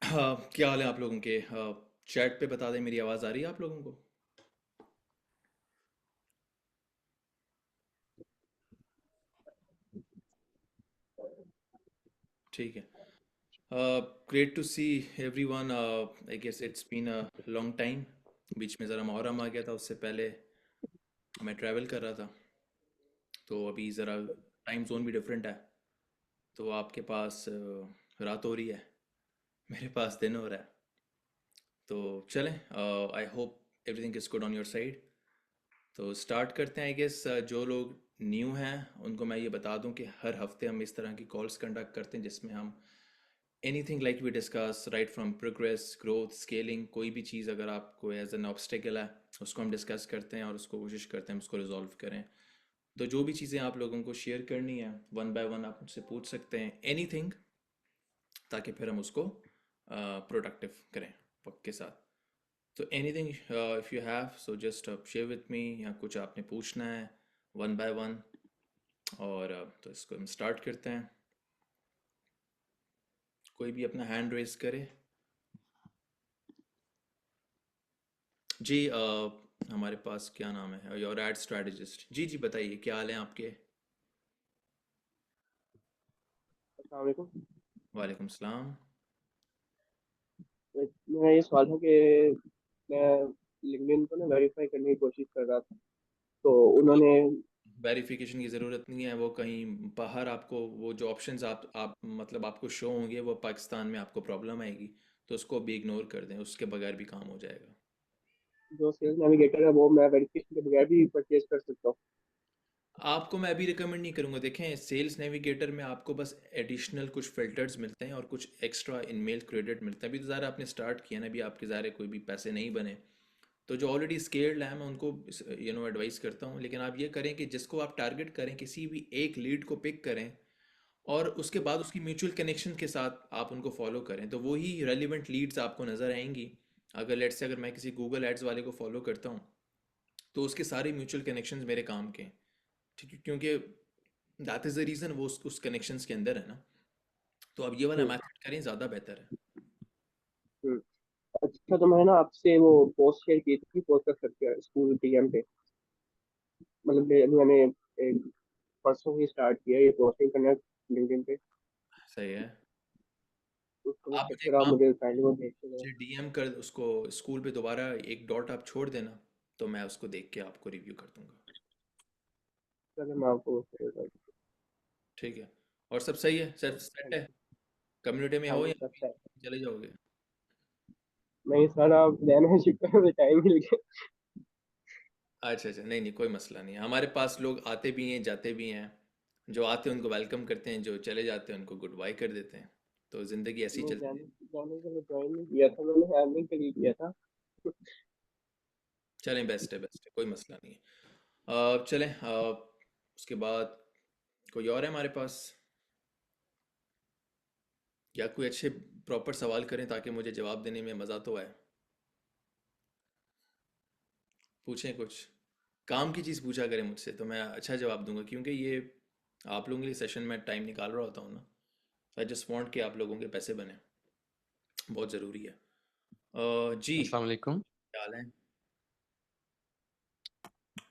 हाँ, क्या हाल है आप लोगों के? चैट पे बता दें, मेरी आवाज़ आ रही है आप लोगों को? ठीक है। Great to see everyone. I guess it's been a long time. बीच में ज़रा मुहर्रम आ गया था, उससे पहले मैं ट्रैवल कर रहा था। तो अभी ज़रा टाइम जोन भी डिफरेंट है। तो आपके पास रात हो रही है, मेरे पास दिन हो रहा है। तो चलें, I hope everything is good on your side. तो स्टार्ट करते हैं। आई गेस जो लोग न्यू हैं उनको मैं ये बता दूं कि हर हफ्ते हम इस तरह की कॉल्स कंडक्ट करते हैं जिसमें हम anything like we discuss right from progress, growth, scaling, कोई भी चीज़ अगर आपको एज एन ऑब्स्टिकल है उसको हम डिस्कस करते हैं और उसको कोशिश करते हैं उसको रिजॉल्व करें। तो जो भी चीज़ें आप लोगों को शेयर करनी है वन बाय वन आप मुझसे पूछ सकते हैं, एनीथिंग, ताकि फिर हम उसको प्रोडक्टिव करें वक्त के साथ। तो anything if you have so just share with me, या कुछ आपने पूछना है वन बाय वन। और तो इसको हम स्टार्ट करते हैं। कोई भी अपना हैंड रेस करे। जी, हमारे पास क्या नाम है, योर एड स्ट्रेटजिस्ट। जी जी, बताइए क्या हाल है आपके? अस्सलाम वालेकुम। वालेकुम सलाम। मेरा ये सवाल था कि मैं लिंक्डइन को ना वेरीफाई करने की कोशिश कर रहा था, तो उन्होंने। वेरिफिकेशन की ज़रूरत नहीं है, वो कहीं बाहर आपको वो जो ऑप्शंस आप मतलब आपको शो होंगे वो पाकिस्तान में आपको प्रॉब्लम आएगी। तो उसको भी इग्नोर कर दें, उसके बगैर भी काम हो जाएगा। जो सेल्स नेविगेटर है वो मैं वेरिफिकेशन के बगैर भी परचेज कर सकता हूँ। आपको मैं अभी रिकमेंड नहीं करूंगा। देखें, सेल्स नेविगेटर में आपको बस एडिशनल कुछ फिल्टर्स मिलते हैं और कुछ एक्स्ट्रा इनमेल क्रेडिट मिलता है। अभी तो ज़रा आपने स्टार्ट किया ना, अभी आपके ज़रा कोई भी पैसे नहीं बने। तो जो ऑलरेडी स्केल्ड है मैं उनको एडवाइस करता हूँ, लेकिन आप ये करें कि जिसको आप टारगेट करें किसी भी एक लीड को पिक करें और उसके बाद उसकी म्यूचुअल कनेक्शन के साथ आप उनको फॉलो करें, तो वही रेलिवेंट लीड्स आपको नज़र आएंगी। अगर लेट्स से अगर मैं किसी गूगल एड्स वाले को फॉलो करता हूँ तो उसके सारे म्यूचुअल कनेक्शंस मेरे काम के हैं। ठीक है, क्योंकि दैट इज़ द रीज़न वो उस कनेक्शंस के अंदर है ना। तो अब ये वाला हम्म। मेथड करें, ज़्यादा बेहतर है। हम्म। अच्छा, तो मैं ना आपसे वो पोस्ट शेयर की थी, पोस्ट कर सकते हैं स्कूल डीएम पे। मतलब अभी मैंने एक परसों ही स्टार्ट किया ये पोस्टिंग करना लिंक्डइन पे। सही है। उसको मैं आप चेक मुझे एक करा, काम, मुझे काइंडली वो भेज के दो। मुझे डीएम कर उसको, स्कूल पे दोबारा एक डॉट आप छोड़ देना, तो मैं उसको देख के आपको रिव्यू कर दूंगा। चलो मैं आपको शेयर कर दूँ। ठीक है। और सब सही है, सब सेट है? कम्युनिटी में हाँ हो जी, या सब अभी सही। चले जाओगे? नहीं सर, आप रहना शिफ्ट में टाइम मिल गया। अच्छा अच्छा, नहीं नहीं, कोई मसला नहीं है। हमारे पास लोग आते भी हैं जाते भी हैं। जो आते हैं उनको वेलकम करते हैं, जो चले जाते हैं उनको गुड बाय कर देते हैं। तो ज़िंदगी ऐसी मैं चलती है। जाने के लिए ज्वाइन नहीं किया था, मैंने हैंडलिंग के लिए किया था। चलें, बेस्ट है, कोई मसला नहीं है। चलें, उसके बाद कोई और है हमारे पास, या कोई अच्छे प्रॉपर सवाल करें ताकि मुझे जवाब देने में मज़ा तो आए। पूछें कुछ, काम की चीज़ पूछा करें मुझसे तो मैं अच्छा जवाब दूंगा, क्योंकि ये आप लोगों के लिए सेशन में टाइम निकाल रहा होता हूँ ना। आई जस्ट वांट कि आप लोगों के पैसे बने, बहुत ज़रूरी है। जी, अस्सलाम वालेकुम। क्या हाल है?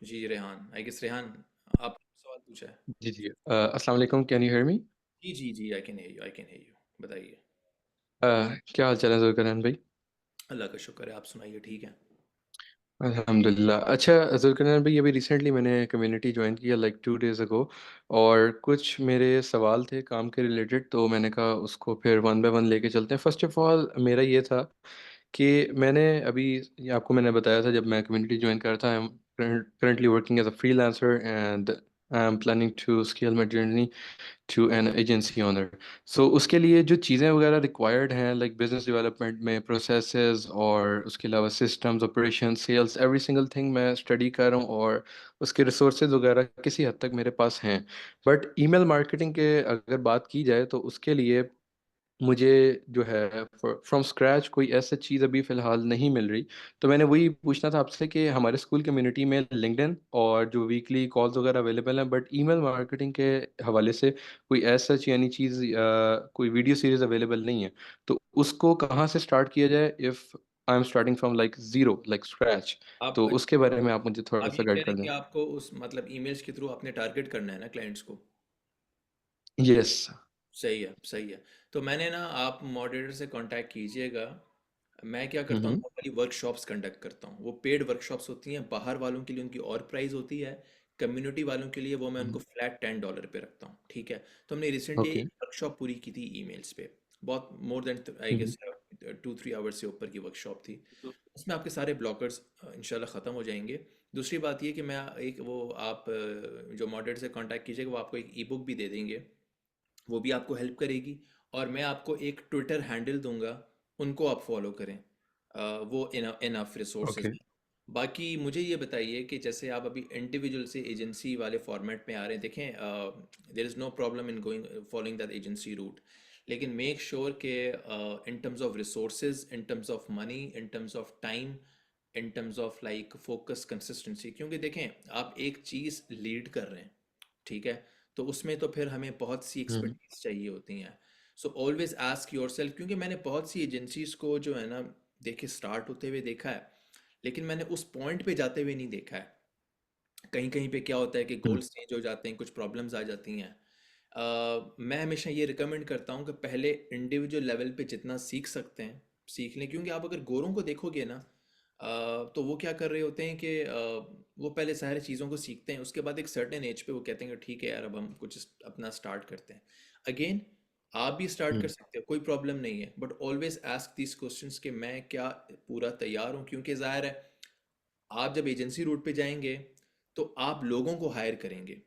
जी रेहान, आई गेस रेहान आप सवाल पूछा है। जी, जी। अस्सलाम वालेकुम, कैन यू हियर मी? जी जी जी, I can hear you, I can hear you, बताइए। क्या हाल चाल है ज़ुल्करनैन भाई? अल्लाह का शुक्र है, आप सुनाइए, ठीक है? अल्हम्दुलिल्लाह। अच्छा ज़ुल्करनैन भाई, अभी रिसेंटली मैंने कम्युनिटी जॉइन किया लाइक 2 डेज़ अगो, और कुछ मेरे सवाल थे काम के रिलेटेड, तो मैंने कहा उसको फिर वन बाय वन लेके चलते हैं। फ़र्स्ट ऑफ़ ऑल मेरा ये था कि मैंने अभी, ये आपको मैंने बताया था जब मैं कम्युनिटी जॉइन कर रहा था, I am currently working as a freelancer and I am planning to scale my journey to an agency owner. So उसके लिए जो चीज़ें वगैरह रिक्वायर्ड हैं लाइक बिजनेस डेवलपमेंट में प्रोसेसेस, और उसके अलावा systems, operation, sales, every single thing मैं स्टडी कर रहा हूँ, और उसके रिसोर्सेज वगैरह किसी हद तक मेरे पास हैं। बट ईमेल मार्केटिंग के अगर बात की जाए तो उसके लिए मुझे जो है फ्रॉम स्क्रैच कोई ऐसा चीज़ अभी फ़िलहाल नहीं मिल रही। तो मैंने वही पूछना था आपसे कि हमारे स्कूल कम्युनिटी में लिंक्डइन और जो वीकली कॉल्स वगैरह अवेलेबल हैं, बट ईमेल मार्केटिंग के हवाले से कोई ऐसा सच यानी चीज़ कोई वीडियो सीरीज़ अवेलेबल नहीं है। तो उसको कहाँ से स्टार्ट किया जाए if I am starting from like zero, like scratch? आप तो उसके अच्छा, बारे में आप मुझे आप थोड़ा-सा ये कह गाइड रहे कर हैं दें। कि आपको उस मतलब ईमेल्स के थ्रू आपने टारगेट करना है ना क्लाइंट्स को। यस। सही है, सही है। तो मैंने ना, आप मॉडरेटर से कांटेक्ट कीजिएगा। मैं क्या हुँ, करता हूँ, हुँ। नॉर्मली वर्कशॉप्स कंडक्ट करता हूँ। वो पेड वर्कशॉप्स होती हैं, बाहर वालों के लिए उनकी और प्राइस होती है, कम्युनिटी वालों के लिए वो मैं हुँ, उनको हुँ। फ्लैट $10 पे रखता हूँ, ठीक है। तो हमने रिसेंटली ओके। एक वर्कशॉप पूरी की थी ईमेल्स पे, बहुत more than I hmm, hmm. Guess 2-3 hours से ऊपर की वर्कशॉप थी। उसमें आपके सारे ब्लॉकर्स इंशाल्लाह ख़त्म हो जाएंगे। दूसरी बात ये कि मैं एक वो आप जो मॉडरेटर से कांटेक्ट कीजिएगा, वो आपको एक ई बुक भी दे देंगे, वो भी आपको हेल्प करेगी। और मैं आपको एक ट्विटर हैंडल दूंगा, उनको आप फॉलो करें। वो इनफ रिसोर्सेज ओके। हैं। बाकी मुझे ये बताइए कि जैसे आप अभी इंडिविजुअल से एजेंसी वाले फॉर्मेट में आ रहे हैं, देखें there is no problem in going following that agency route, लेकिन मेक श्योर के in terms of resources, in terms of money, in terms of time, in terms of like focus, consistency, क्योंकि देखें आप एक चीज़ लीड कर रहे हैं, ठीक है, तो उसमें तो फिर हमें बहुत सी हुँ, हुँ। एक्सपर्टीज चाहिए होती हैं। So always ask your self, क्योंकि मैंने बहुत सी एजेंसीज को जो है ना, देखे स्टार्ट होते हुए देखा है, लेकिन मैंने उस पॉइंट पे जाते हुए नहीं देखा है। कहीं कहीं पे क्या होता है कि हुँ, गोल्स चेंज हो जाते हैं, कुछ प्रॉब्लम्स आ जाती हैं। मैं हमेशा ये रिकमेंड करता हूँ कि पहले इंडिविजुअल लेवल पे जितना सीख सकते हैं सीख लें, क्योंकि आप अगर गोरों को देखोगे ना, तो वो क्या कर रहे होते हैं कि वो पहले सारी चीज़ों को सीखते हैं, उसके बाद एक सर्टेन एज पे वो कहते हैं कि ठीक है यार, अब हम कुछ अपना स्टार्ट करते हैं। अगेन, आप भी स्टार्ट कर हुँ। सकते हो, कोई प्रॉब्लम नहीं है, but always ask this questions कि मैं क्या पूरा तैयार हूँ, क्योंकि ज़ाहिर है आप जब एजेंसी रूट पे जाएंगे तो आप लोगों को हायर करेंगे,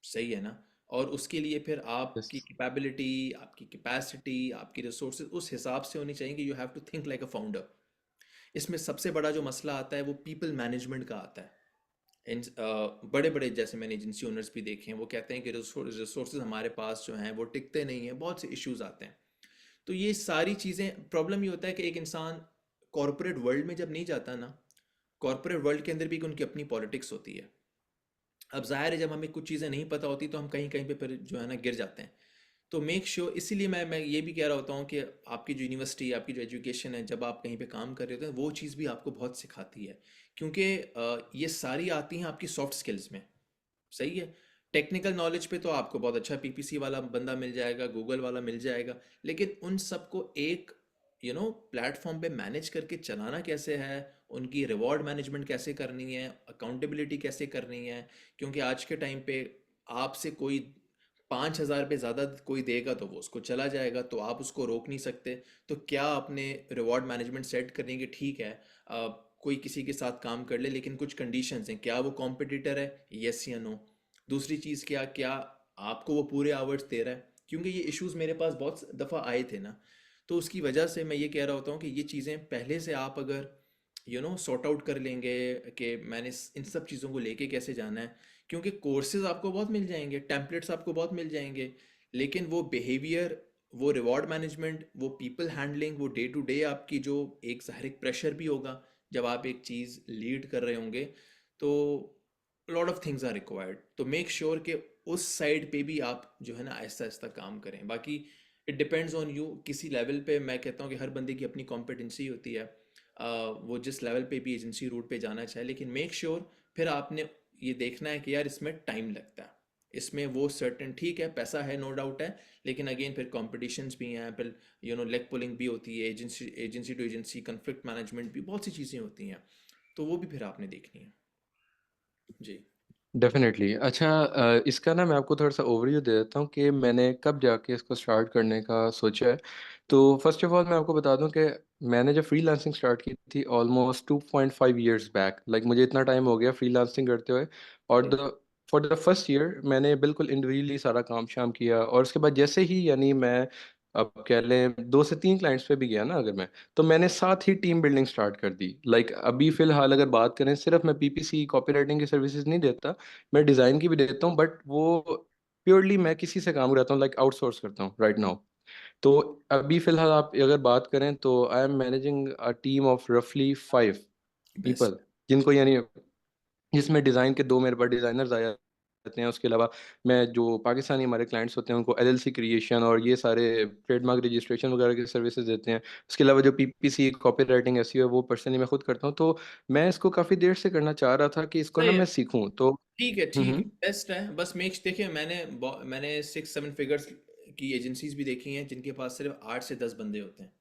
सही है ना। और उसके लिए फिर आपकी यस। कैपेबिलिटी, आपकी कैपेसिटी, आपकी रिसोर्सेज उस हिसाब से होनी चाहिए कि you have to think like a founder. इसमें सबसे बड़ा जो मसला आता है वो पीपल मैनेजमेंट का आता है। इन बड़े बड़े जैसे मैंने एजेंसी ओनर्स भी देखे हैं, वो कहते हैं कि रिसोर्सेज हमारे पास जो हैं वो टिकते नहीं हैं, बहुत से इश्यूज आते हैं। तो ये सारी चीज़ें, प्रॉब्लम ये होता है कि एक इंसान कॉरपोरेट वर्ल्ड में जब नहीं जाता ना, कॉरपोरेट वर्ल्ड के अंदर भी उनकी अपनी पॉलिटिक्स होती है। अब जाहिर है जब हमें कुछ चीज़ें नहीं पता होती तो हम कहीं कहीं पे फिर जो है ना गिर जाते हैं। तो मेक श्योर इसीलिए मैं ये भी कह रहा होता हूँ कि आपकी जो यूनिवर्सिटी, आपकी जो एजुकेशन है, जब आप कहीं पे काम कर रहे होते हैं, वो चीज़ भी आपको बहुत सिखाती है, क्योंकि ये सारी आती हैं आपकी सॉफ्ट स्किल्स में, सही है। टेक्निकल नॉलेज पे तो आपको बहुत अच्छा पीपीसी वाला बंदा मिल जाएगा, गूगल वाला मिल जाएगा, लेकिन उन सबको एक प्लेटफॉर्म पे मैनेज करके चलाना कैसे है, उनकी रिवॉर्ड मैनेजमेंट कैसे करनी है, अकाउंटेबिलिटी कैसे करनी है, क्योंकि आज के टाइम पे आपसे कोई 5,000 पे ज़्यादा कोई देगा तो वो उसको चला जाएगा, तो आप उसको रोक नहीं सकते। तो क्या अपने रिवॉर्ड मैनेजमेंट सेट करने की, ठीक है कोई किसी के साथ काम कर ले, लेकिन कुछ कंडीशंस हैं, क्या वो कॉम्पिटिटर है, यस या नो। दूसरी चीज़, क्या क्या आपको वो पूरे आवर्स दे रहा है, क्योंकि ये इश्यूज मेरे पास बहुत दफ़ा आए थे ना। तो उसकी वजह से मैं ये कह रहा होता हूँ कि ये चीज़ें पहले से आप अगर सॉर्ट आउट कर लेंगे कि मैंने इन सब चीज़ों को लेके कैसे जाना है, क्योंकि कोर्सेज आपको बहुत मिल जाएंगे, टेम्पलेट्स आपको बहुत मिल जाएंगे, लेकिन वो बिहेवियर, वो रिवॉर्ड मैनेजमेंट, वो पीपल हैंडलिंग, वो डे टू डे आपकी जो एक ज़ाहिर एक प्रेशर भी होगा जब आप एक चीज़ लीड कर रहे होंगे, तो lot of things are required. तो मेक श्योर कि उस साइड पे भी आप जो है ना आहिस्ता आहिस्ता काम करें। बाकी इट डिपेंड्स ऑन यू, किसी लेवल पे मैं कहता हूँ कि हर बंदे की अपनी कॉम्पिटेंसी होती है। वो जिस लेवल पे भी एजेंसी रूट पे जाना चाहे, लेकिन मेक श्योर फिर आपने ये देखना है कि यार इसमें टाइम लगता है, इसमें वो सर्टेन, ठीक है पैसा है, नो डाउट है, लेकिन अगेन फिर कॉम्पिटिशन्स भी हैं, फिर लेग पुलिंग भी होती है, agency to agency conflict management भी, बहुत सी चीज़ें होती हैं, तो वो भी फिर आपने देखनी है। जी। डेफ़िनेटली। अच्छा, इसका ना मैं आपको थोड़ा-सा ओवरव्यू दे देता हूँ कि मैंने कब जाके इसको स्टार्ट करने का सोचा है। तो फ़र्स्ट ऑफ़ ऑल मैं आपको बता दूँ कि मैंने जब फ्रीलांसिंग स्टार्ट की थी ऑलमोस्ट 2.5 इयर्स बैक, लाइक मुझे इतना टाइम हो गया फ्रीलांसिंग करते हुए। और the for the first year मैंने बिल्कुल इंडिविजुअली सारा काम-शाम किया, और उसके बाद जैसे ही यानी मैं अब कह लें 2 से 3 क्लाइंट्स पे भी गया ना अगर मैं, तो मैंने साथ ही टीम बिल्डिंग स्टार्ट कर दी। लाइक अभी फ़िलहाल अगर बात करें, सिर्फ़ मैं पीपीसी कॉपीराइटिंग की सर्विसेज़ नहीं देता, मैं डिज़ाइन की भी देता हूँ, बट वो प्योरली मैं किसी से काम कराता हूँ, लाइक आउटसोर्स करता हूँ राइट नाउ। तो अभी फ़िलहाल आप अगर बात करें तो I am managing a team of रफली 5 बेस्ट। पीपल, जिनको यानी जिसमें डिज़ाइन के 2 मेरे पास डिज़ाइनर्स आया रहते हैं। उसके अलावा मैं जो पाकिस्तानी हमारे क्लाइंट्स होते हैं उनको एलएलसी क्रिएशन और ये सारे ट्रेडमार्क रजिस्ट्रेशन वगैरह की सर्विसेज देते हैं। उसके अलावा जो पीपीसी कॉपी राइटिंग एसईओ है वो पर्सनली मैं खुद करता हूँ। तो मैं इसको काफ़ी देर से करना चाह रहा था कि इसको ना सही है, मैं सीखूं तो। ठीक है, हम्म ठीक है, हम्म बेस्ट है। बस मेक देखिए, मैंने 6-7 फिगर्स की एजेंसीज भी देखी हैं जिनके पास सिर्फ 8 से 10 बंदे होते हैं।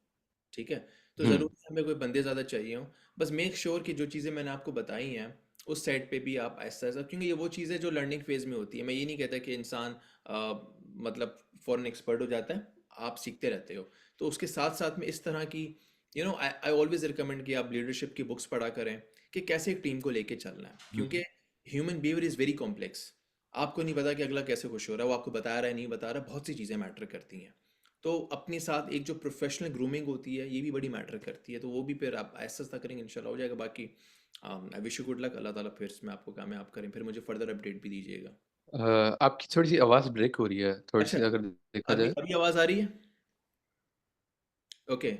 ठीक है, तो हम्म ज़रूरी हमें कोई बंदे ज़्यादा चाहिए हों। बस मेक श्योर कि जो चीज़ें मैंने आपको बताई हैं उस साइड पे भी आप ऐसा ऐसा, क्योंकि ये वो चीज़ें जो लर्निंग फेज में होती है। मैं ये नहीं कहता कि इंसान मतलब फॉरेन एक्सपर्ट हो जाता है, आप सीखते रहते हो। तो उसके साथ साथ में इस तरह की आई आई ऑलवेज रिकमेंड कि आप लीडरशिप की बुक्स पढ़ा करें कि कैसे एक टीम को लेके चलना है, हम्म क्योंकि human behaviour is very complex. आपको नहीं पता कि अगला कैसे खुश हो रहा है, वो आपको बता रहा है नहीं बता रहा, बहुत सी चीज़ें मैटर करती हैं। तो अपने साथ एक जो प्रोफेशनल ग्रूमिंग होती है ये भी बड़ी मैटर करती है, तो वो भी फिर आप ऐसा ऐसा करेंगे इंशाल्लाह हो जाएगा। बाकी I wish you good luck, अल्लाह ताला फिर इसमें आपको कामयाब करें, फिर मुझे फर्दर अपडेट भी दीजिएगा। आपकी थोड़ी सी आवाज़ ब्रेक हो रही है थोड़ी अच्छा, सी अगर देखा अभी जाए। अभी आवाज़ आ रही है? Okay,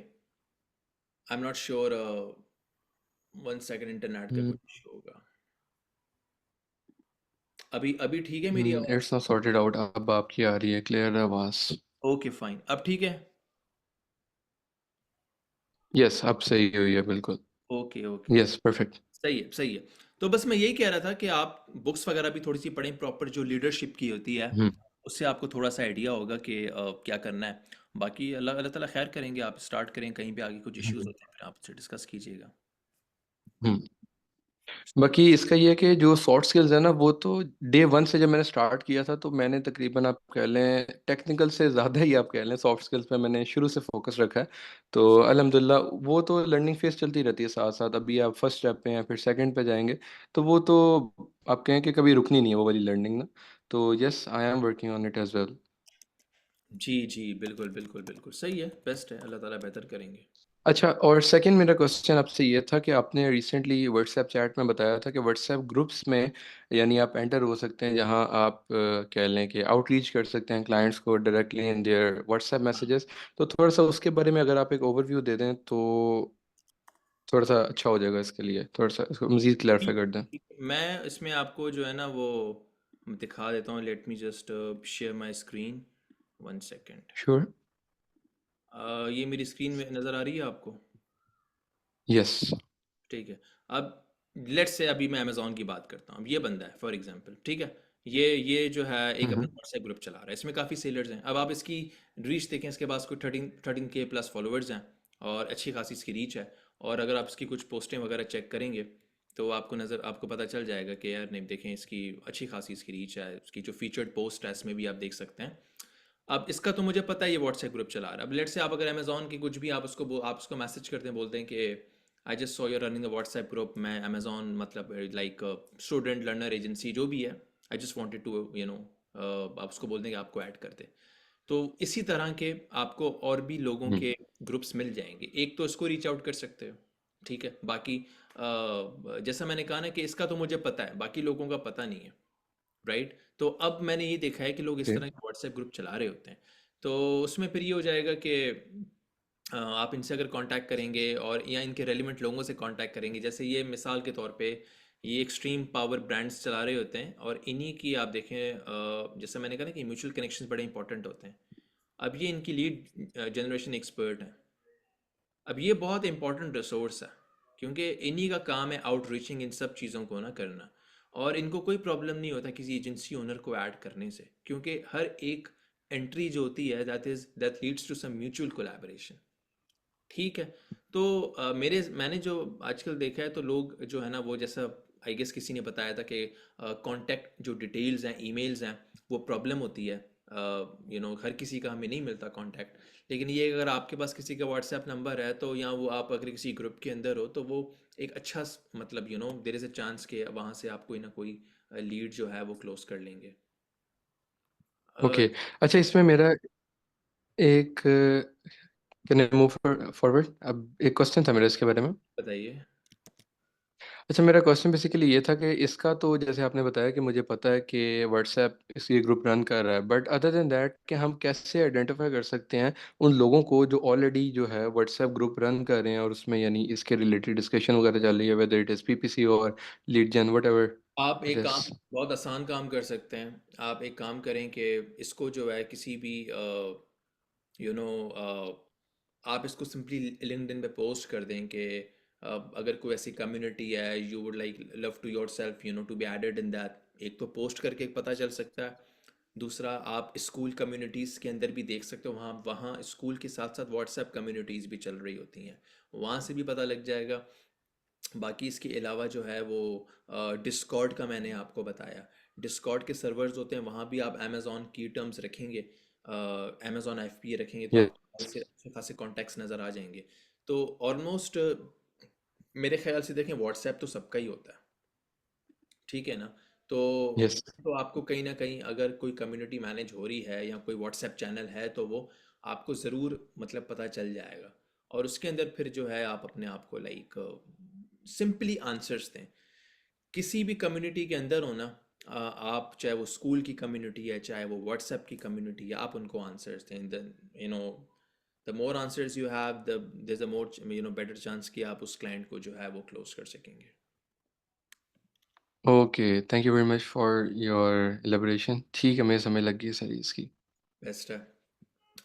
I am not sure, 1 second, internet का कुछ इशू होगा। अभी अभी ठीक है मेरी आवाज़? It's not sorted out. अब आपकी आ रही है क्लियर आवाज़। ओके फाइन, अब ठीक है। यस अब सही हुई है बिल्कुल। Okay okay, yes perfect. सही है, सही है। तो बस मैं यही कह रहा था कि आप बुक्स वगैरह भी थोड़ी सी पढ़ें, प्रॉपर जो लीडरशिप की होती है, हम्म उससे आपको थोड़ा सा आइडिया होगा कि क्या करना है। बाकी अल्लाह अल्लाह ताला खैर करेंगे, आप स्टार्ट करें, कहीं पे आगे कुछ इश्यूज हम्म होते हैं फिर आपसे डिस्कस कीजिएगा। हम्म। बाकी इसका ये है कि जो सॉफ्ट स्किल्स है ना वो तो डे वन से जब मैंने स्टार्ट किया था तो मैंने तकरीबन आप कह लें टेक्निकल से ज़्यादा ही आप कह लें सॉफ्ट स्किल्स पे मैंने शुरू से फोकस रखा है। तो अल्हम्दुलिल्लाह वो तो लर्निंग फेज चलती रहती है साथ साथ। अभी आप फर्स्ट स्टेप पे हैं फिर सेकंड पे जाएंगे तो वो तो आप कहें कि कभी रुकनी नहीं है वो वाली लर्निंग ना। तो yes I am working on it as well. जी जी, बिल्कुल बिल्कुल बिल्कुल सही है, बेस्ट है, अल्लाह ताला बेहतर करेंगे। अच्छा और सेकंड मेरा क्वेश्चन आपसे ये था कि आपने रिसेंटली व्हाट्सएप चैट में बताया था कि व्हाट्सएप ग्रुप्स में यानी आप एंटर हो सकते हैं जहां आप कह लें कि आउटरीच कर सकते हैं क्लाइंट्स को directly in their WhatsApp messages. तो थोड़ा सा उसके बारे में अगर आप एक ओवरव्यू दे दें तो थोड़ा सा अच्छा हो जाएगा इसके लिए थोड़ा सा इसको मज़ीद क्लैरिफाई ठीक कर दें। ठीक है। मैं इसमें आपको जो है ना वो दिखा देता हूँ, let me just share my screen, 1 second. Sure. ये मेरी स्क्रीन में नज़र आ रही है आपको? यस। ठीक है। अब लेट्स से अभी मैं अमेज़न की बात करता हूँ। अब ये बंदा है फॉर एग्जांपल, ठीक है? ये जो है एक अपना हम्म व्हाट्सएप ग्रुप चला रहा है। इसमें काफ़ी सेलर्स हैं। अब आप इसकी रीच देखें, इसके पास कोई 13 के प्लस फॉलोअर्स हैं और अच्छी खासी इसकी रीच है। और अगर आप इसकी कुछ पोस्टें वगैरह चेक करेंगे तो आपको पता चल जाएगा कि यार नहीं, देखें इसकी अच्छी खासी इसकी रीच है। इसकी जो फीचर्ड पोस्ट है इसमें भी आप देख सकते हैं। अब इसका तो मुझे पता है ये व्हाट्सएप ग्रुप चला रहा है। अब लेट से आप अगर अमेजोन की कुछ भी आप उसको मैसेज करते हैं, बोलते हैं कि I just saw your running the WhatsApp group, मैं अमेजोन मतलब लाइक स्टूडेंट लर्नर एजेंसी जो भी है, आई जस्ट वांटेड टू आप उसको बोल दें कि आपको ऐड कर दे। तो इसी तरह के आपको और भी लोगों हम्म के ग्रुप्स मिल जाएंगे। एक तो इसको रीच आउट कर सकते हो, ठीक है? बाकी जैसा मैंने कहा ना कि इसका तो मुझे पता है, बाकी लोगों का पता नहीं है, राइट? तो अब मैंने ये देखा है कि लोग इस ओके तरह के व्हाट्सएप ग्रुप चला रहे होते हैं। तो उसमें फिर ये हो जाएगा कि आप इनसे अगर कांटेक्ट करेंगे और या इनके रेलिवेंट लोगों से कांटेक्ट करेंगे, जैसे ये मिसाल के तौर पे ये एक्सट्रीम पावर ब्रांड्स चला रहे होते हैं और इन्हीं की आप देखें, जैसे मैंने कहा ना कि म्यूचुअल कनेक्शंस बड़े इंपॉर्टेंट होते हैं। अब ये इनकी लीड जनरेशन एक्सपर्ट हैं। अब ये बहुत इंपॉर्टेंट रिसोर्स है, क्योंकि इन्हीं का काम है आउटरीचिंग इन सब चीज़ों को ना करना। और इनको कोई प्रॉब्लम नहीं होता किसी एजेंसी ओनर को ऐड करने से, क्योंकि हर एक एंट्री जो होती है that leads to some mutual collaboration. ठीक है? तो मैंने जो आजकल देखा है तो लोग जो है ना वो जैसा आई गेस किसी ने बताया था कि कांटेक्ट जो डिटेल्स हैं, ईमेल्स हैं, वो प्रॉब्लम होती है। हर किसी का हमें नहीं मिलता कांटेक्ट। लेकिन ये अगर आपके पास किसी का व्हाट्सएप नंबर है तो, या वो आप अगर किसी ग्रुप के अंदर हो तो वो एक अच्छा मतलब देयर इज़ अ चांस कि वहाँ से आप कोई ना कोई लीड जो है वो क्लोज कर लेंगे। अ, ओके। अच्छा इसमें मेरा एक कैन आई मूव फॉरवर्ड अब एक क्वेश्चन था मेरा इसके बारे में। बताइए। अच्छा मेरा क्वेश्चन बेसिकली ये था कि इसका तो जैसे आपने बताया कि मुझे पता है कि व्हाट्सएप इस ये ग्रुप रन कर रहा है बट अदर देन दैट कि हम कैसे आइडेंटिफाई कर सकते हैं उन लोगों को जो ऑलरेडी जो है व्हाट्सएप ग्रुप रन कर रहे हैं और उसमें यानी इसके रिलेटेड डिस्कशन वगैरह चल रही है वेदर इट इज़ पीपीसी और लीड जन वट एवर। आप इट एक इज। काम, बहुत आसान काम कर सकते हैं। आप एक काम करें कि इसको जो है किसी भी यू नो आप इसको सिंपली लिंक्डइन पे पोस्ट कर दें कि अगर कोई ऐसी कम्युनिटी है you would like love to yourself to be added in that. एक तो पोस्ट करके पता चल सकता है। दूसरा, आप स्कूल कम्युनिटीज़ के अंदर भी देख सकते हो, वहाँ वहाँ स्कूल के साथ साथ व्हाट्सएप कम्युनिटीज़ भी चल रही होती हैं, वहाँ से भी पता लग जाएगा। बाकी इसके अलावा जो है वो डिस्कॉर्ड का मैंने आपको बताया। डिस्कॉर्ड के सर्वर्स होते हैं, वहाँ भी आप अमेज़ॉन की टर्म्स रखेंगे, अमेज़ॉन एफपीए रखेंगे तो यस। आपको बहुत से अच्छे खासे कॉन्टैक्ट्स नज़र आ जाएंगे। तो ऑलमोस्ट मेरे ख्याल से देखें, व्हाट्सएप तो सबका ही होता है, ठीक है ना? तो यस। तो आपको कहीं ना कहीं अगर कोई कम्युनिटी मैनेज हो रही है या कोई व्हाट्सएप चैनल है तो वो आपको ज़रूर मतलब पता चल जाएगा। और उसके अंदर फिर जो है आप अपने आप को लाइक सिंपली आंसर्स दें। किसी भी कम्युनिटी के अंदर हो ना, आप चाहे वो स्कूल की कम्युनिटी है चाहे वो व्हाट्सएप की कम्युनिटी है, आप उनको आंसर्स दें। Then no the more answers you have the there is a more better chance कि आप उस क्लाइंट को जो है वो क्लोज कर सकेंगे। Okay, thank you very much for your elaboration. ठीक है, मुझे समझ लग गई सारी इसकी। बेस्ट है।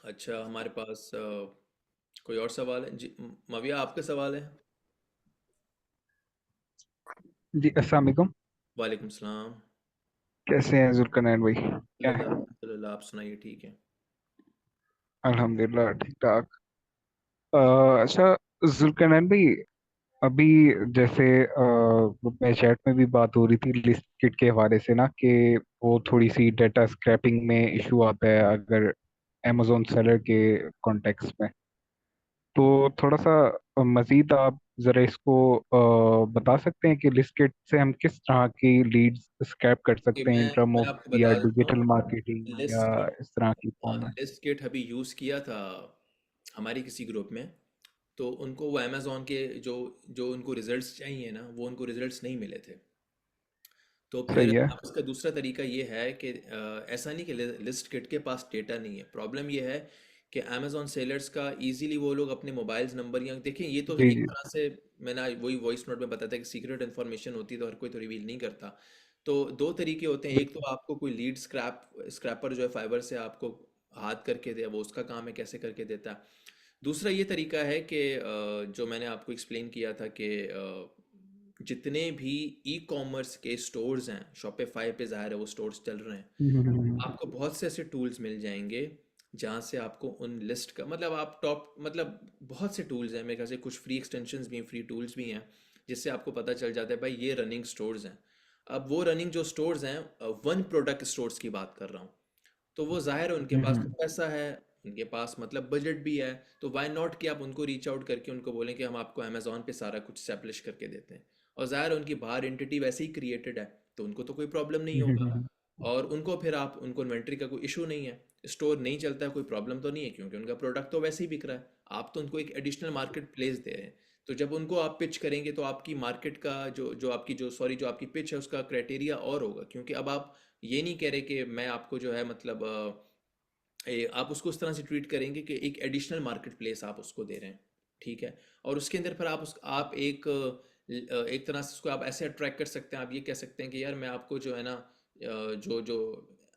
अच्छा, हमारे पास कोई और सवाल है जी? मविया, आपका सवाल है? जी अस्सलाम वालेकुम। वालेकुम सलाम। कैसे हैं जुल्करनैन भाई, क्या है? अल्हम्दुलिल्लाह, आप सुनाइए, ठीक है। अल्हम्दुलिल्लाह ठीक ठाक। अच्छा जुल्करनैन भाई, अभी जैसे मैं चैट में भी बात हो रही थी लिस्ट किट के हवाले से ना, कि वो थोड़ी सी डाटा स्क्रैपिंग में इशू आता है अगर अमेजोन सेलर के कॉन्टेक्स्ट में। तो थोड़ा सा मजीद आप जरा इसको बता सकते हैं कि लिस्ट किट से हम किस तरह की लीड्स स्क्रैप कर कि सकते हैं इन टर्म मैं ऑफ आपको या बता देता डिजिटल हूँ। मार्केटिंग या लिस्ट किट, इस तरह की फॉर्म में? लिस्ट किट अभी यूज़ किया था हमारी किसी ग्रुप में। तो उनको वो अमेज़ॉन के जो जो उनको रिजल्ट्स चाहिए ना, वो उनको रिजल्ट्स नहीं मिले थे। तो फिर सही है। अब इसका दूसरा तरीका ये है कि ऐसा नहीं कि लिस्ट किट के पास डेटा नहीं है। प्रॉब्लम ये है कि अमेज़ॉन सेलर्स का इजीली वो लोग अपने मोबाइल्स नंबर, या देखिए ये तो जी एक जी। तरह से मैंने वही वॉइस नोट में बताया था कि सीक्रेट इन्फॉर्मेशन होती है तो हर कोई तो रिवील नहीं करता। तो दो तरीके होते हैं। एक तो आपको कोई लीड स्क्रैपर जो है फाइबर से आपको हाथ करके दे, वो उसका काम है कैसे करके देता है। दूसरा ये तरीका है कि जो मैंने आपको एक्सप्लेन किया था कि जितने भी ई कॉमर्स के स्टोर्स हैं, शॉपिफाई पे ज़ाहिर है वो स्टोर्स चल रहे हैं, हम्म। आपको बहुत से ऐसे टूल्स मिल जाएंगे जहाँ से आपको उन लिस्ट का मतलब आप टॉप मतलब बहुत से टूल्स हैं मेरे ख्याल से, कुछ फ्री एक्सटेंशंस भी हैं, फ्री टूल्स भी हैं, जिससे आपको पता चल जाता है भाई ये रनिंग स्टोर्स हैं। अब वो रनिंग जो स्टोर्स हैं, वन प्रोडक्ट स्टोर्स की बात कर रहा हूँ। तो वो जाहिर है उनके पास तो हम्म। पैसा है, उनके पास मतलब बजट भी है। तो वाई नॉट कि आप उनको रीच आउट करके उनको बोलें कि हम आपको अमेजोन पे सारा कुछ स्टैब्लिश करके देते हैं। और जाहिर है उनकी बाहर एंटिटी वैसे ही क्रिएटेड है, तो उनको तो कोई प्रॉब्लम नहीं होगा। हम्म। और उनको फिर आप उनको इन्वेंट्री का कोई इशू नहीं है, स्टोर नहीं चलता है, कोई प्रॉब्लम तो नहीं है, क्योंकि उनका प्रोडक्ट तो वैसे ही बिक रहा है। आप तो उनको एक एडिशनल मार्केट प्लेस दे रहे हैं। तो जब उनको आप पिच करेंगे तो आपकी मार्केट का जो जो आपकी जो सॉरी जो आपकी पिच है उसका क्राइटेरिया और होगा, क्योंकि अब आप ये नहीं कह रहे कि मैं आपको जो है मतलब आप उसको उस तरह से ट्रीट करेंगे कि एक एडिशनल मार्केट प्लेस आप उसको दे रहे हैं, ठीक है? और उसके अंदर फिर आप एक एक तरह से उसको आप ऐसे अट्रैक्ट कर सकते हैं। आप ये कह सकते हैं कि यार मैं आपको जो है ना जो जो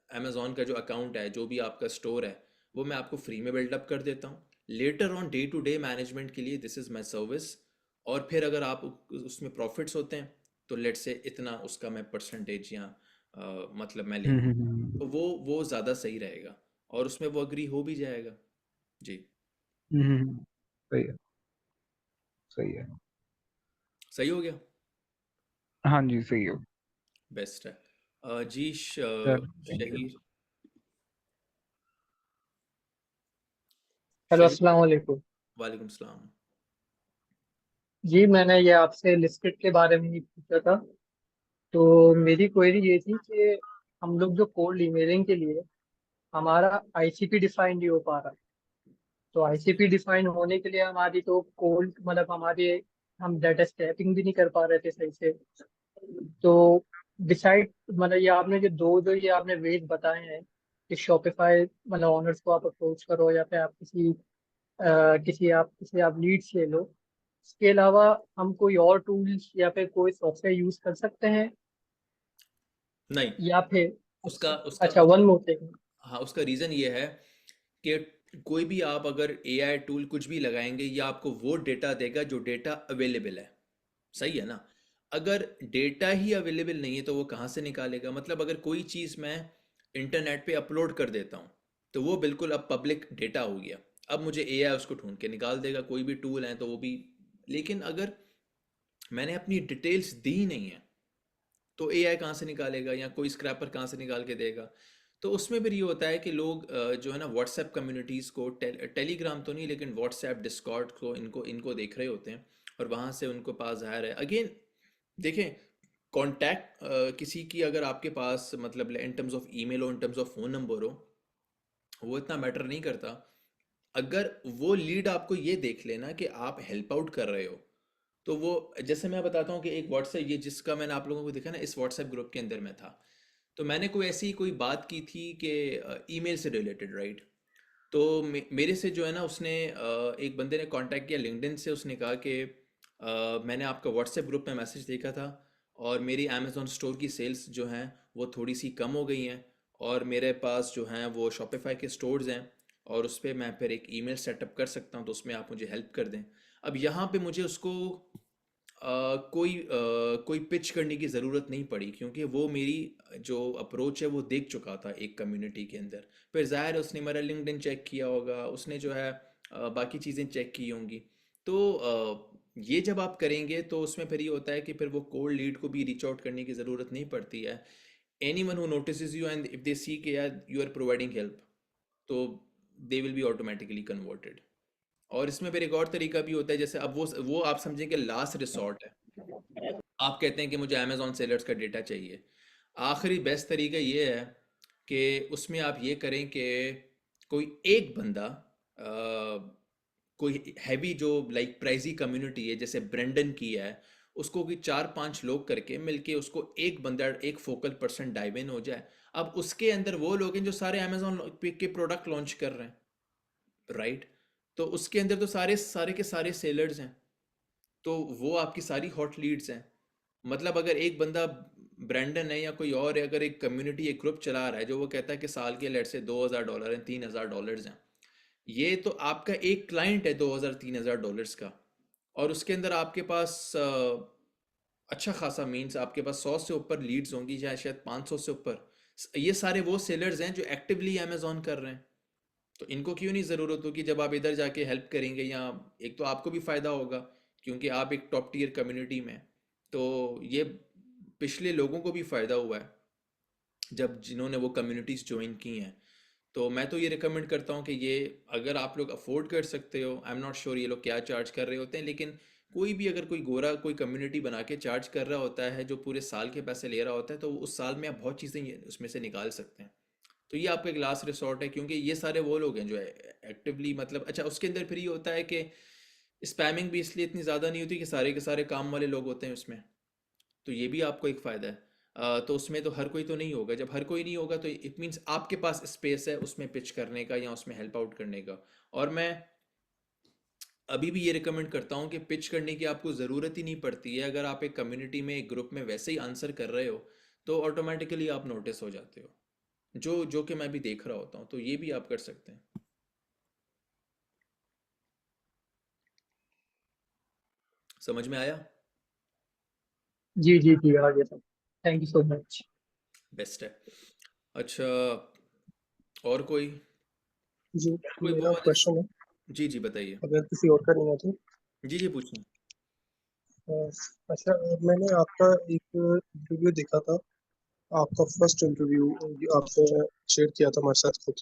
अमेज़ॉन का जो अकाउंट है, जो भी आपका स्टोर है, वो मैं आपको फ्री में बिल्डअप कर देता हूँ। Later on day to day management के लिए दिस इज़ माई सर्विस। और फिर अगर आप उसमें प्रॉफिट्स होते हैं तो लेट से इतना उसका मैं परसेंटेज या मतलब मैं ले लूँ। तो वो ज़्यादा सही रहेगा और उसमें वो अग्री हो भी जाएगा। जी। सही है। सही है। सही हो गया। हाँ जी सही है। बेस्ट है। जी thank you. Shaheer hello Shaheer अस्सलाम वालेकुम। वालेकुम सलाम। जी मैंने ये आपसे लिस्टेड के बारे में ही पूछा था। तो मेरी क्वेरी ये थी कि हम लोग जो कोल्ड ईमेलिंग के लिए हमारा आईसीपी डिफाइन नहीं हो पा रहा। तो आईसीपी डिफाइन होने के लिए हमारी तो कोल्ड मतलब हमारे हम डाटा स्क्रैपिंग भी नहीं कर पा रहे थे सही से। तो डिसाइड मतलब ये आपने वेज बताए हैं कि शॉपिफाई मतलब ऑनर्स को आप अप्रोच करो या फिर आप किसी आप लीड्स ले लो। इसके अलावा हम कोई और टूल्स या फिर कोई सॉफ्टवेयर यूज कर सकते हैं नहीं, या फिर उसका अच्छा उसका अच्छा, वन मोर थिंग। हाँ, उसका रीज़न ये है कि कोई भी आप अगर एआई टूल कुछ भी लगाएंगे, ये आपको वो डेटा देगा जो डेटा अवेलेबल है। सही है ना? अगर डेटा ही अवेलेबल नहीं है तो वो कहाँ से निकालेगा? मतलब अगर कोई चीज़ मैं इंटरनेट पे अपलोड कर देता हूँ तो वो बिल्कुल अब पब्लिक डेटा हो गया। अब मुझे एआई उसको ढूंढ के निकाल देगा, कोई भी टूल है तो वो भी। लेकिन अगर मैंने अपनी डिटेल्स दी नहीं है तो एआई कहाँ से निकालेगा, या कोई स्क्रैपर कहाँ से निकाल के देगा? तो उसमें फिर ये होता है कि लोग जो है ना व्हाट्सएप कम्युनिटीज़ को, टेलीग्राम तो नहीं लेकिन व्हाट्सएप डिस्कॉर्ड को, इनको इनको देख रहे होते हैं, और वहाँ से उनको पास ज़ाहिर है अगेन। देखें, कांटेक्ट किसी की अगर आपके पास मतलब इन टर्म्स ऑफ ईमेल हो, इन टर्म्स ऑफ फ़ोन नंबर हो, वो इतना मैटर नहीं करता। अगर वो लीड आपको ये देख लेना कि आप हेल्प आउट कर रहे हो, तो वो, जैसे मैं बताता हूँ कि एक व्हाट्सएप, ये जिसका मैंने आप लोगों को दिखा ना, इस व्हाट्सएप ग्रुप के अंदर मैं था, तो मैंने कोई ऐसी कोई बात की थी कि ईमेल से रिलेटेड, राइट? तो मेरे से जो है ना उसने एक बंदे ने कांटेक्ट किया लिंक्डइन से, उसने कहा कि मैंने आपका व्हाट्सएप ग्रुप में मैसेज देखा था, और मेरी अमेज़ॉन स्टोर की सेल्स जो हैं वो थोड़ी सी कम हो गई हैं, और मेरे पास जो हैं वो शॉपिफाई के स्टोर्स हैं, और उस पर मैं फिर एक ईमेल सेटअप कर सकता हूँ, तो उसमें आप मुझे हेल्प कर दें। अब यहाँ पे मुझे उसको कोई पिच करने की ज़रूरत नहीं पड़ी, क्योंकि वो मेरी जो अप्रोच है वो देख चुका था एक कम्युनिटी के अंदर। फिर ज़ाहिर है उसने मेरा लिंक्डइन चेक किया होगा, उसने जो है बाकी चीज़ें चेक की होंगी। तो ये जब आप करेंगे तो उसमें फिर ये होता है कि फिर वो कोल्ड लीड को भी रीच आउट करने की ज़रूरत नहीं पड़ती है। Anyone who notice you and if they see कि यार यू आर प्रोवाइडिंग हेल्प, तो they will be automatically converted. और इसमें फिर एक और तरीका भी होता है, जैसे अब वो आप समझें कि लास्ट रिसॉर्ट है। आप कहते हैं कि मुझे अमेजॉन सेलर्स का डेटा चाहिए। आखिरी बेस्ट तरीका ये है कि उसमें आप ये करें कि कोई एक बंदा, कोई हैवी जो लाइक प्राइजी कम्युनिटी है जैसे ब्रेंडन की है, उसको कोई 4-5 लोग करके मिलके उसको एक बंदा, एक फोकल पर्सन डाइव इन हो जाए। अब उसके अंदर वो लोग हैं जो सारे अमेजोन के प्रोडक्ट लॉन्च कर रहे हैं, राइट? तो उसके अंदर तो सारे सारे के सारे सेलर्स हैं, तो वो आपकी सारी हॉट लीड्स हैं। मतलब अगर एक बंदा ब्रांडन है या कोई और है, अगर एक कम्युनिटी, एक ग्रुप चला रहा है जो वो कहता है कि साल के लेट से $2,000 हैं, $3,000 हैं, ये तो आपका एक क्लाइंट है 2,000-3,000 का, और उसके अंदर आपके पास अच्छा खासा मीन्स आपके पास 100 से ऊपर लीड्स होंगी, या शायद 500 से ऊपर। ये सारे वो सेलर्स हैं जो एक्टिवली अमेजोन कर रहे हैं। तो इनको क्यों नहीं ज़रूरत होगी जब आप इधर जाके हेल्प करेंगे, या एक तो आपको भी फ़ायदा होगा क्योंकि आप एक टॉप टियर कम्युनिटी में हैं। तो ये पिछले लोगों को भी फ़ायदा हुआ है जब जिन्होंने वो कम्युनिटीज़ ज्वाइन की हैं। तो मैं तो ये रिकमेंड करता हूँ कि ये अगर आप लोग अफोर्ड कर सकते हो, आई एम नॉट श्योर ये लोग क्या चार्ज कर रहे होते हैं, लेकिन कोई भी अगर कोई गोरा कोई कम्युनिटी बना के चार्ज कर रहा होता है जो पूरे साल के पैसे ले रहा होता है, तो उस साल में आप बहुत चीज़ें उसमें से निकाल सकते हैं। तो ये आपका एक लास्ट रिसोर्ट है, क्योंकि ये सारे वो लोग हैं जो एक्टिवली, मतलब अच्छा उसके अंदर फिर ये होता है कि स्पैमिंग भी इसलिए इतनी ज़्यादा नहीं होती कि सारे के सारे काम वाले लोग होते हैं उसमें। तो ये भी आपको एक फ़ायदा है। तो उसमें तो हर कोई तो नहीं होगा, जब हर कोई नहीं होगा तो इट मीन्स आपके पास स्पेस है उसमें पिच करने का या उसमें हेल्प आउट करने का। और मैं अभी भी ये रिकमेंड करता हूँ कि पिच करने की आपको ज़रूरत ही नहीं पड़ती है। अगर आप एक कम्युनिटी में, एक ग्रुप में वैसे ही आंसर कर रहे हो तो ऑटोमेटिकली आप नोटिस हो जाते हो, जो जो कि मैं भी देख रहा होता हूँ। तो ये भी आप कर सकते हैं। समझ में आया? जी जी जी, आ गया सब। Thank you so much. Best है। अच्छा, और कोई जी, कोई वो मेरा वाले? क्वेश्चन है, जी जी बताइए। अगर किसी और का नहीं है तो। जी जी पूछिए। अ, अच्छा, मैंने आपका एक इंटरव्यू देखा था, आपका फर्स्ट इंटरव्यू जो आपने शेयर किया था हमारे साथ खुद।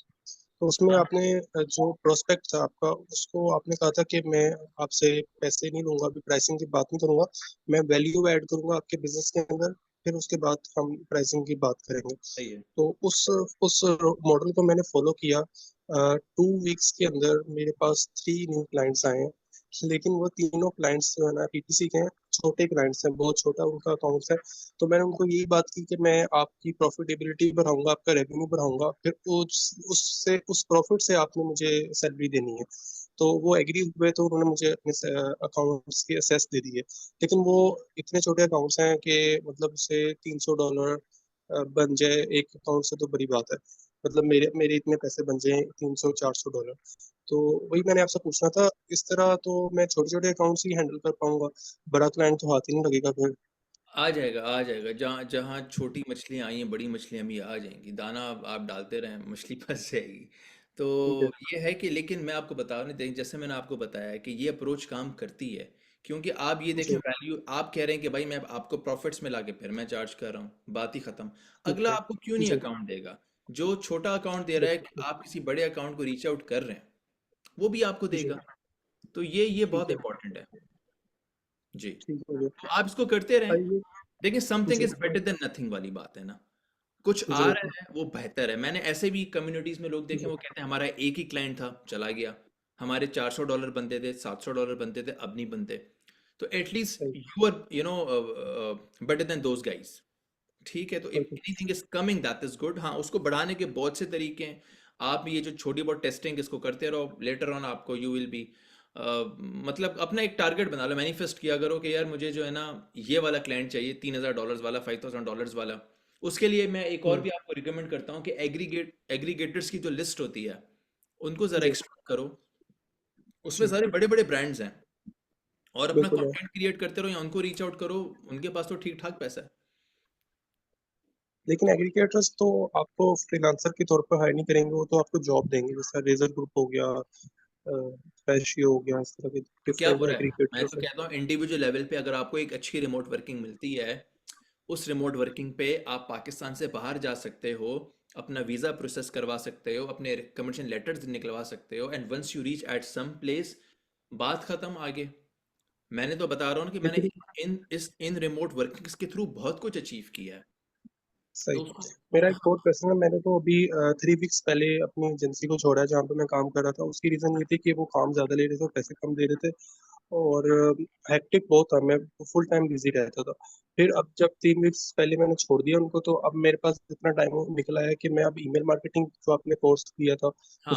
तो उसमें हाँ आपने जो प्रोस्पेक्ट था आपका, उसको आपने कहा था कि मैं आपसे पैसे नहीं लूंगा, अभी प्राइसिंग की बात नहीं करूंगा, मैं वैल्यू ऐड करूंगा आपके बिजनेस के अंदर, फिर उसके बाद हम प्राइसिंग की बात करेंगे। सही है। तो उस मॉडल को मैंने फॉलो किया। 2 वीक्स के अंदर मेरे पास 3 न्यू क्लाइंट्स आए हैं, लेकिन वो तीनों क्लाइंट्स जो है ना पीपीसी के हैं, छोटे क्लाइंट्स हैं, बहुत छोटा उनका अकाउंट्स है। तो मैंने उनको यही बात की कि मैं आपकी प्रॉफिटेबिलिटी बढ़ाऊंगा, आपका रेवेन्यू बढ़ाऊंगा, फिर उससे उस प्रॉफिट से आपने मुझे सैलरी देनी है। तो वो एग्री हुए, तो उन्होंने मुझे अपने अकाउंट्स के असेस दे दिए। लेकिन वो इतने छोटे अकाउंट्स हैं कि मतलब उसे $300, बन जाए एक अकाउंट से तो बड़ी बात है। मतलब मेरे मेरे इतने पैसे बन जाए, $300-400। तो वही मैंने आपसे पूछना था। इस तरह तो मैं छोटे छोटे अकाउंट्स ही हैंडल कर पाऊंगा, बड़ा क्लाइंट तो हाथ ही नहीं लगेगा फिर। आ जाएगा आ जाएगा, जहाँ जहाँ छोटी मछलियाँ आई हैं बड़ी मछलियाँ भी आ जाएंगी, दाना आप डालते रहें मछली फंस जाएगी। तो ठीक है। ये है कि, लेकिन मैं आपको बता रहा हूँ, जैसे मैंने आपको बताया है कि ये अप्रोच काम करती है। क्योंकि आप ये देखें, जी। वैल्यू आप कह रहे हैं कि भाई मैं आपको प्रॉफिट्स में लाके फिर मैं चार्ज कर रहा हूँ, बात ही खत्म। ठीक अगला है। आपको क्यों नहीं जी। अकाउंट देगा? जो छोटा अकाउंट दे रहा है कि बिल्कुल। आप किसी बड़े अकाउंट को रीच आउट कर रहे हैं, वो भी आपको जी। देगा। तो ये ठीक बहुत है। इंपॉर्टेंट है। जी। ठीक है जी। तो आप इसको करते रहें। आइए। देखिए, समथिंग जी। इज बेटर देन नथिंग वाली बात है ना। कुछ आ जी। रहा है वो बेहतर है। मैंने ऐसे भी कम्युनिटीज में लोग देखे, जी। वो कहते हैं हमारा एक ही क्लाइंट था चला गया, हमारे $400 बनते थे, $700 बनते थे, अब नहीं बनते। तो एटलीस्ट सही। You are better than those guys. ठीक है, तो if okay. Anything is coming that is good. हाँ, उसको बढ़ाने के बहुत से तरीके हैं। आप ये जो छोटी बहुत टेस्टिंग इसको करते रहो, लेटर ऑन आपको यू विल बी, मतलब अपना एक टारगेट बना लो, मैनिफेस्ट किया करो कि यार मुझे जो है ना ये वाला क्लाइंट चाहिए, $3,000 वाला, $5,000 वाला। उसके लिए मैं एक और हम्म। भी आपको रिकमेंड करता हूँ कि एग्रीगेटर्स की जो लिस्ट होती है उनको ज़रा जी। एक्सप्लोर करो। उसमें जी। सारे बड़े बड़े ब्रांड्स हैं, और अपना बिल्कुल है। कंटेंट क्रिएट करते रहो या उनको रीच आउट करो। उनके पास तो ठीक ठाक पैसा है। लेकिन एग्रीगेटर्स तो आपको फ्रीलांसर के तौर पर हायर नहीं करेंगे, वो तो आपको जॉब देंगे। जैसा रेजर ग्रुप हो गया, फ्रेशियो हो गया, इस तरह के तो क्या डिफरेंट बुरा है? मैं एग्रीगेटर्स तो हैं। कहता हूँ इंडिविजुअल लेवल पे अगर आपको एक अच्छी रिमोट वर्किंग मिलती है, उस रिमोट वर्किंग पे आप पाकिस्तान से बाहर जा सकते हो, अपना वीज़ा प्रोसेस करवा सकते हो, अपने कमर्शियल लेटर्स निकलवा सकते हो, and once you reach at some place, बात खत्म आगे। मैंने तो बता रहा हूँ कि मैंने लेकिन इन रिमोट वर्किंग्स के थ्रू बहुत कुछ अचीव किया है। सही। तो उसको, मेरा एक हाँ, और क्वेश्चन है। मैंने तो अभी 3 वीक्स पहले अपनी एजेंसी को छोड़ा है जहाँ पे मैं काम कर रहा था। उसकी रीज़न ये थी कि वो काम ज़्यादा ले रहे थे और पैसे कम दे रहे थे, और हेक्टिक बहुत था। मैं फुल टाइम बिजी रहता था। फिर अब जब 3 वीक्स पहले मैंने छोड़ दिया उनको, तो अब मेरे पास इतना टाइम निकला है कि मैं अब ईमेल मार्केटिंग जो आपने कोर्स किया था हाँ,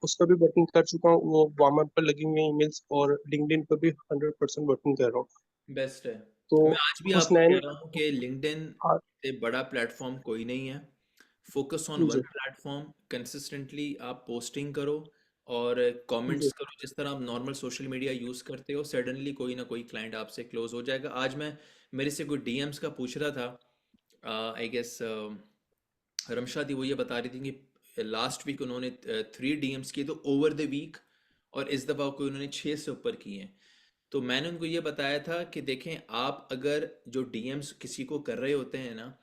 उस पर भी वर्किंग कर चुका हूँ। वो वार्म अप पर लगी हुई है ईमेल्स, और लिंक्डइन पर भी 100% वर्किंग कर रहा हूँ। बेस्ट है। तो मैं आज भी कुछ आपको नए। कह रहा हूँ कि लिंक्डइन हाँ। से बड़ा प्लेटफॉर्म कोई नहीं है। फोकस ऑन वन जी। प्लेटफॉर्म, कंसिस्टेंटली आप पोस्टिंग करो और कमेंट्स जी। करो, जिस तरह आप नॉर्मल सोशल मीडिया यूज़ करते हो। सडनली कोई ना कोई क्लाइंट आपसे क्लोज हो जाएगा। आज मैं, मेरे से कोई डीएम्स का पूछ रहा था, आई गेस रमशा थी, वो ये बता रही थी कि लास्ट वीक उन्होंने 3 डीएम्स किए तो ओवर द वीक, और इस दफ़ा कोई उन्होंने 6 से ऊपर किए हैं। तो मैंने उनको ये बताया था कि देखें, आप अगर जो डीएम्स किसी को कर रहे होते हैं ना,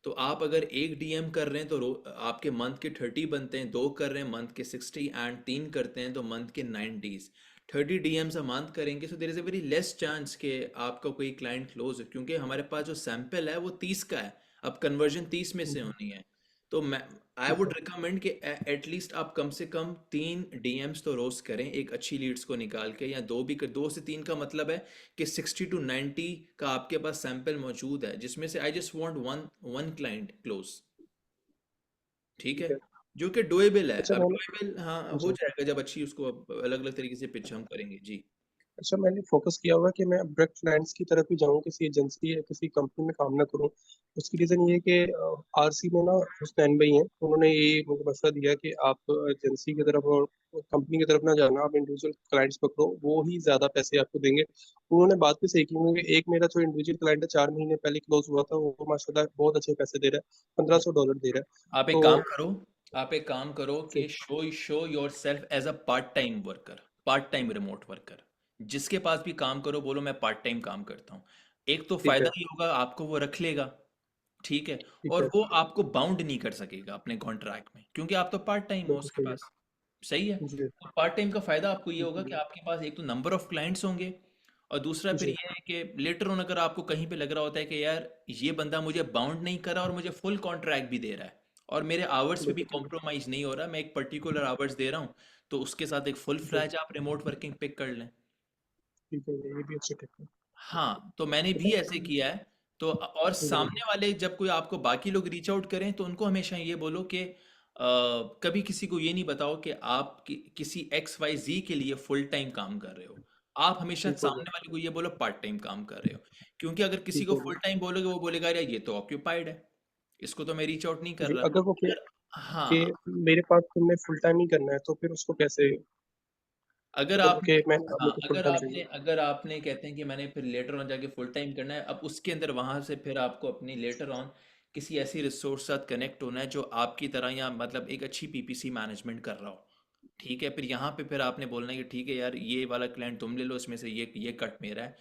तो आप अगर एक डीएम कर रहे हैं तो आपके मंथ के 30 बनते हैं, दो कर रहे हैं मंथ के 60, एंड तीन करते हैं तो मंथ के 90s। 30 डीएम्स अ मंथ करेंगे, so there is a very less chance कि आपका कोई क्लाइंट क्लोज हो, क्योंकि हमारे पास जो सैंपल है वो 30 का है। अब कन्वर्जन 30 में से होनी है। तो मैं, आई ठीक वुड है। रिकमेंड कि एटलीस्ट आप कम से कम 3 डीएम्स तो रोज करें, एक अच्छी लीड्स को निकाल के, या दो भी कर, 2 से 3 का मतलब है कि 60 to 90 का आपके पास सैंपल मौजूद है, जिसमें से I just want one one client close. ठीक है, ठीक है। जो कि डोएबल है। अच्छा अब मैंने। डोएबल, हाँ, हो जी। जाएगा जब अच्छी उसको अलग अलग तरीके से पिच हम करेंगे। जी। अच्छा मैंने फोकस किया हुआ है कि मैं डायरेक्ट क्लाइंट्स की तरफ ही जाऊँ, किसी एजेंसी या किसी कंपनी में काम ना करूँ। उसकी रीज़न ये है कि आरसी में ना हुसनैन भाई हैं, उन्होंने ये मुझे मशवरा दिया कि आप एजेंसी की तरफ और कंपनी की तरफ ना जाना, आप इंडिविजुअल क्लाइंट्स पकड़ो, वो ही ज़्यादा पैसे आपको देंगे। उन्होंने बात भी सही की, क्योंकि एक मेरा जो इंडिविजुअल क्लाइंट है 4 महीने पहले क्लोज हुआ था, वो माशाल्लाह बहुत अच्छे पैसे दे रहा है, $1,500 दे रहा है। आप एक तो काम करो, आप एक काम करो जी। कि show yourself as a part time worker, part time remote worker. जिसके पास भी काम करो, बोलो मैं पार्ट टाइम काम करता हूँ। एक तो ठीक है। फायदा ये होगा, आपको वो रख लेगा। ठीक है। ठीक और है। वो आपको बाउंड नहीं कर सकेगा अपने कॉन्ट्रैक्ट में, क्योंकि आप तो पार्ट टाइम हो बिल्कुल उसके सही है। पास। सही है। जी। तो पार्ट टाइम का फायदा आपको ये होगा कि जी। आपके पास एक तो नंबर ऑफ क्लाइंट्स होंगे, और दूसरा फिर जी। ये है कि लेटर ऑन अगर आपको कहीं पे लग रहा होता है कि यार ये बंदा मुझे बाउंड नहीं कर रहा और मुझे फुल कॉन्ट्रैक्ट भी दे रहा है, और मेरे आवर्स पे भी बिल्कुल सही है। कॉम्प्रोमाइज नहीं हो रहा, मैं एक पर्टिकुलर आवर्स दे रहा हूँ, तो उसके साथ एक फुल जी। फ्लैज आप रिमोट वर्किंग पिक कर लें। ठीक है, ये भी अच्छी टिप है। हाँ, तो मैंने भी पता ऐसे किया है। तो और है। जी। सामने वाले जब कोई आपको बाकी लोग रीच आउट करें, तो उनको हमेशा ये बोलो कि कभी किसी को ये नहीं बताओ कि आप किसी एक्स वाई जी के लिए फुल टाइम काम कर रहे हो। आप हमेशा ठीक हो गया। सामने वाले को ये बोलो पार्ट टाइम काम कर रहे हो। क्योंकि अगर किसी ठीक को हो गया। फुल टाइम बोलोगे, वो बोलेगा यार ये तो ऑक्यूपाइड है, इसको तो मैं रीच आउट नहीं कर जी, रहा। अगर वो अगर कि हाँ, मेरे पास तुमने फुल टाइम ही करना है तो फिर उसको कैसे, अगर मतलब आपने कि मैं हाँ, मेरे को फुल टाइम चाहिए। अगर आपने कहते हैं कि मैंने फिर लेटर ऑन जाके फुल टाइम करना है, अब उसके अंदर वहां से फिर आपको अपनी लेटर ऑन किसी ऐसी रिसोर्स साथ कनेक्ट होना है जो आपकी तरह या मतलब एक अच्छी पीपीसी मैनेजमेंट कर रहा हो। ठीक है, फिर यहाँ पे फिर आपने बोलना है कि ठीक है यार, ये वाला क्लाइंट तुम ले लो, इसमें से ये कट मेरा है,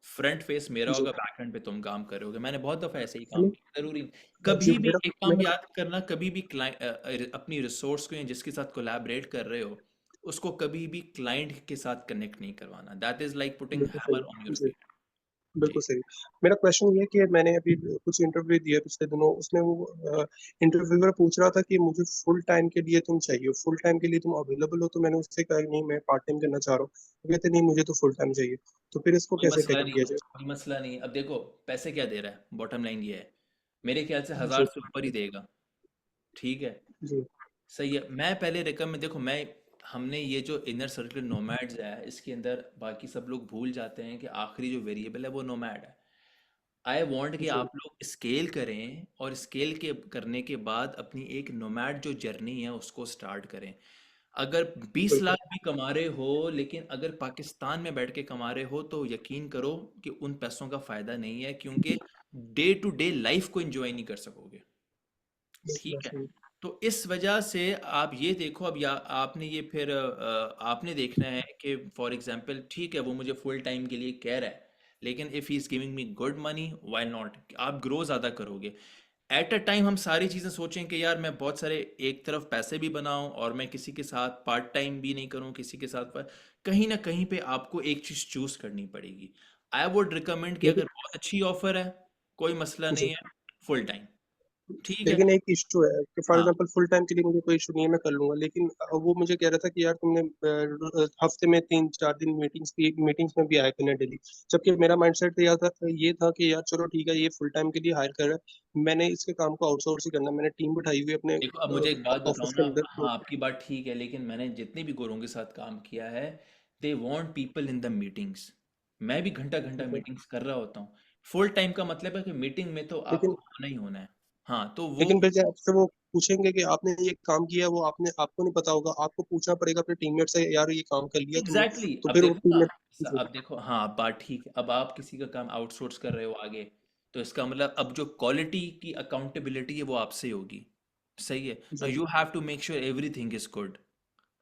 फ्रंट फेस मेरा जी, होगा, बैक एंड पे तुम काम करोगे। मैंने बहुत दफा ऐसे ही काम नहीं, किया, जरूरी नहीं। जी कभी भी मेरा एक काम मेरा याद करना, कभी भी क्लाइंट अपनी रिसोर्स को या जिसके साथ कोलैबोरेट कर रहे हो, उसको कभी भी क्लाइंट के साथ कनेक्ट नहीं करवाना। दैट इज लाइक पुटिंग बिल्कुल हैमर सही, ऑन योर जी फीट। जी। बिल्कुल सही। मेरा क्वेश्चन ये है कि मैंने अभी कुछ इंटरव्यू दिया पिछले दिनों, उसमें वो इंटरव्यूअर पूछ रहा था कि मुझे फुल टाइम के लिए तुम चाहिए, फुल टाइम के लिए तुम अवेलेबल हो, तो मैंने उससे कहा नहीं मैं पार्ट टाइम करना चाह रहा हूँ। वो कहते नहीं मुझे तो फुल टाइम चाहिए। तो फिर इसको कोई कैसे मसला टैकल नहीं, किया जाए? कोई मसला नहीं। अब देखो, पैसे क्या दे रहा है, बॉटम लाइन ये है, मेरे ख्याल से 1000 जी से ऊपर ही देगा। ठीक है, जी सही है। मैं पहले रिकमेंड, देखो मैं, हमने ये जो इनर सर्कल नोमैड्स है, इसके अंदर बाकी सब लोग भूल जाते हैं कि आखिरी जो वेरिएबल है वो नोमैड है। आई वांट कि जी आप लोग स्केल करें, और स्केल के करने के बाद अपनी एक नोमैड जो जर्नी है उसको स्टार्ट करें। अगर 20 बिल्कुल। लाख भी कमा रहे हो, लेकिन अगर पाकिस्तान में बैठ के कमा रहे हो, तो यकीन करो कि उन पैसों का फायदा नहीं है, क्योंकि डे टू डे लाइफ को एंजॉय नहीं कर सकोगे। बिल्कुल ठीक है, ऐसे ही। तो इस वजह से आप ये देखो, अब या आपने ये फिर आपने देखना है कि फॉर एग्जांपल ठीक है वो मुझे फुल टाइम के लिए कह रहा है, लेकिन if he is giving me good money, why not. आप ग्रो ज़्यादा करोगे। एट अ टाइम हम सारी चीज़ें सोचें कि यार मैं बहुत सारे एक तरफ पैसे भी बनाऊं और मैं किसी के साथ पार्ट टाइम भी नहीं करूं, किसी के साथ पर, कहीं ना कहीं पे आपको एक चीज़ चूज करनी पड़ेगी। आई वुड रिकमेंड कि अगर लेकिन बहुत अच्छी ऑफर है, कोई मसला नहीं जी, है, फुल टाइम। ठीक है। लेकिन एक इशू है कि फॉर हाँ, एग्जांपल फुल टाइम के लिए मुझे कोई इशू नहीं है, मैं कर लूंगा, लेकिन वो मुझे कह रहा था कि यार तुमने हफ्ते में 3-4 दिन मीटिंग्स में भी आया करना डेली। जबकि मेरा माइंडसेट ये था कि यार चलो ठीक है, ये फुल टाइम के लिए हायर कर रहा है, मैंने इसके काम को आउटसोर्स ही करना है। मैंने टीम बिठाई हुई है अपने देखो अब मुझे एक बात बताओ ऑफिस ना। के अंदर, तो हाँ, आपकी बात ठीक है, लेकिन मैंने जितने भी गोरों के साथ काम किया है, they want people in the meetings. मैं भी घंटा घंटा ठीक है। मीटिंग्स कर रहा होता हूँ। फुल टाइम का मतलब है कि मीटिंग में तो आपको लेकिन होना ही होना है। हाँ, तो वो लेकिन फिर जब आपसे वो पूछेंगे कि आपने ये काम किया, वो आपको नहीं पता होगा, आपको पूछना पड़ेगा अपने टीममेट से, यार ये काम कर लिया तुमने? एग्जैक्टली तो अब फिर वो देखो ना, टीममेट। जी अब देखो, हाँ अब बात ठीक है, अब आप किसी का काम आउटसोर्स कर रहे हो आगे, तो इसका मतलब अब जो क्वालिटी की अकाउंटेबिलिटी है वो आपसे होगी। सही है ना, जी you have to make sure everything is good,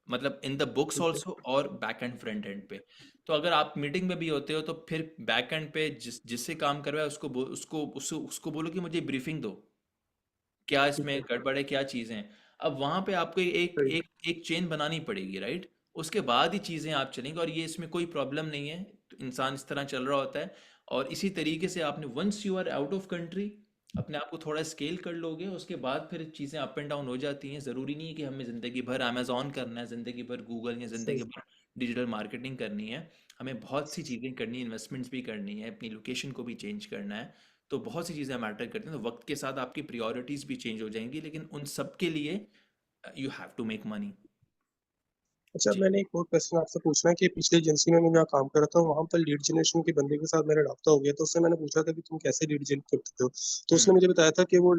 मतलब इन द बुक्स ठीक है। ऑल्सो और बैक एंड फ्रंट एंड पे। तो अगर आप मीटिंग में भी होते हो, तो फिर बैक एंड पे जिससे काम करवाए उसको बोलो कि मुझे ब्रीफिंग दो, क्या ठीक इसमें है। गड़बड़ है, क्या चीज़ें हैं। अब वहाँ पे आपको एक सही। एक एक चेन बनानी पड़ेगी, राइट। उसके बाद ही चीज़ें आप चलेंगी, और ये इसमें कोई प्रॉब्लम नहीं है। तो इंसान इस तरह चल रहा होता है। और इसी तरीके से आपने, once you are out of country, अपने आप को थोड़ा स्केल कर लोगे, उसके बाद फिर चीज़ें अप एंड डाउन हो जाती हैं। ज़रूरी नहीं है कि हमें ज़िंदगी भर अमेजोन करना है, ज़िंदगी भर गूगल, या ज़िंदगी सही। भर डिजिटल मार्केटिंग करनी है। हमें बहुत सी चीज़ें करनी है, इन्वेस्टमेंट्स भी करनी है, अपनी लोकेशन को भी चेंज करना है। तो बहुत सी चीज़ें मैटर करती हैं, तो वक्त के साथ आपकी प्रायोरिटीज़ भी चेंज हो जाएंगी, लेकिन उन सब के लिए you have to make money. अच्छा, जी। मैंने एक और क्वेश्चन आपसे पूछना है कि पिछली एजेंसी में मैं जहाँ काम कर रहा था, वहाँ पर लीड जनरेशन के बंदे के साथ मेरा रब्ता हो गया, तो उससे मैंने पूछा था कि तुम कैसे लीड जनरेट करते हो। तो हम्म। उसने मुझे बताया था कि वो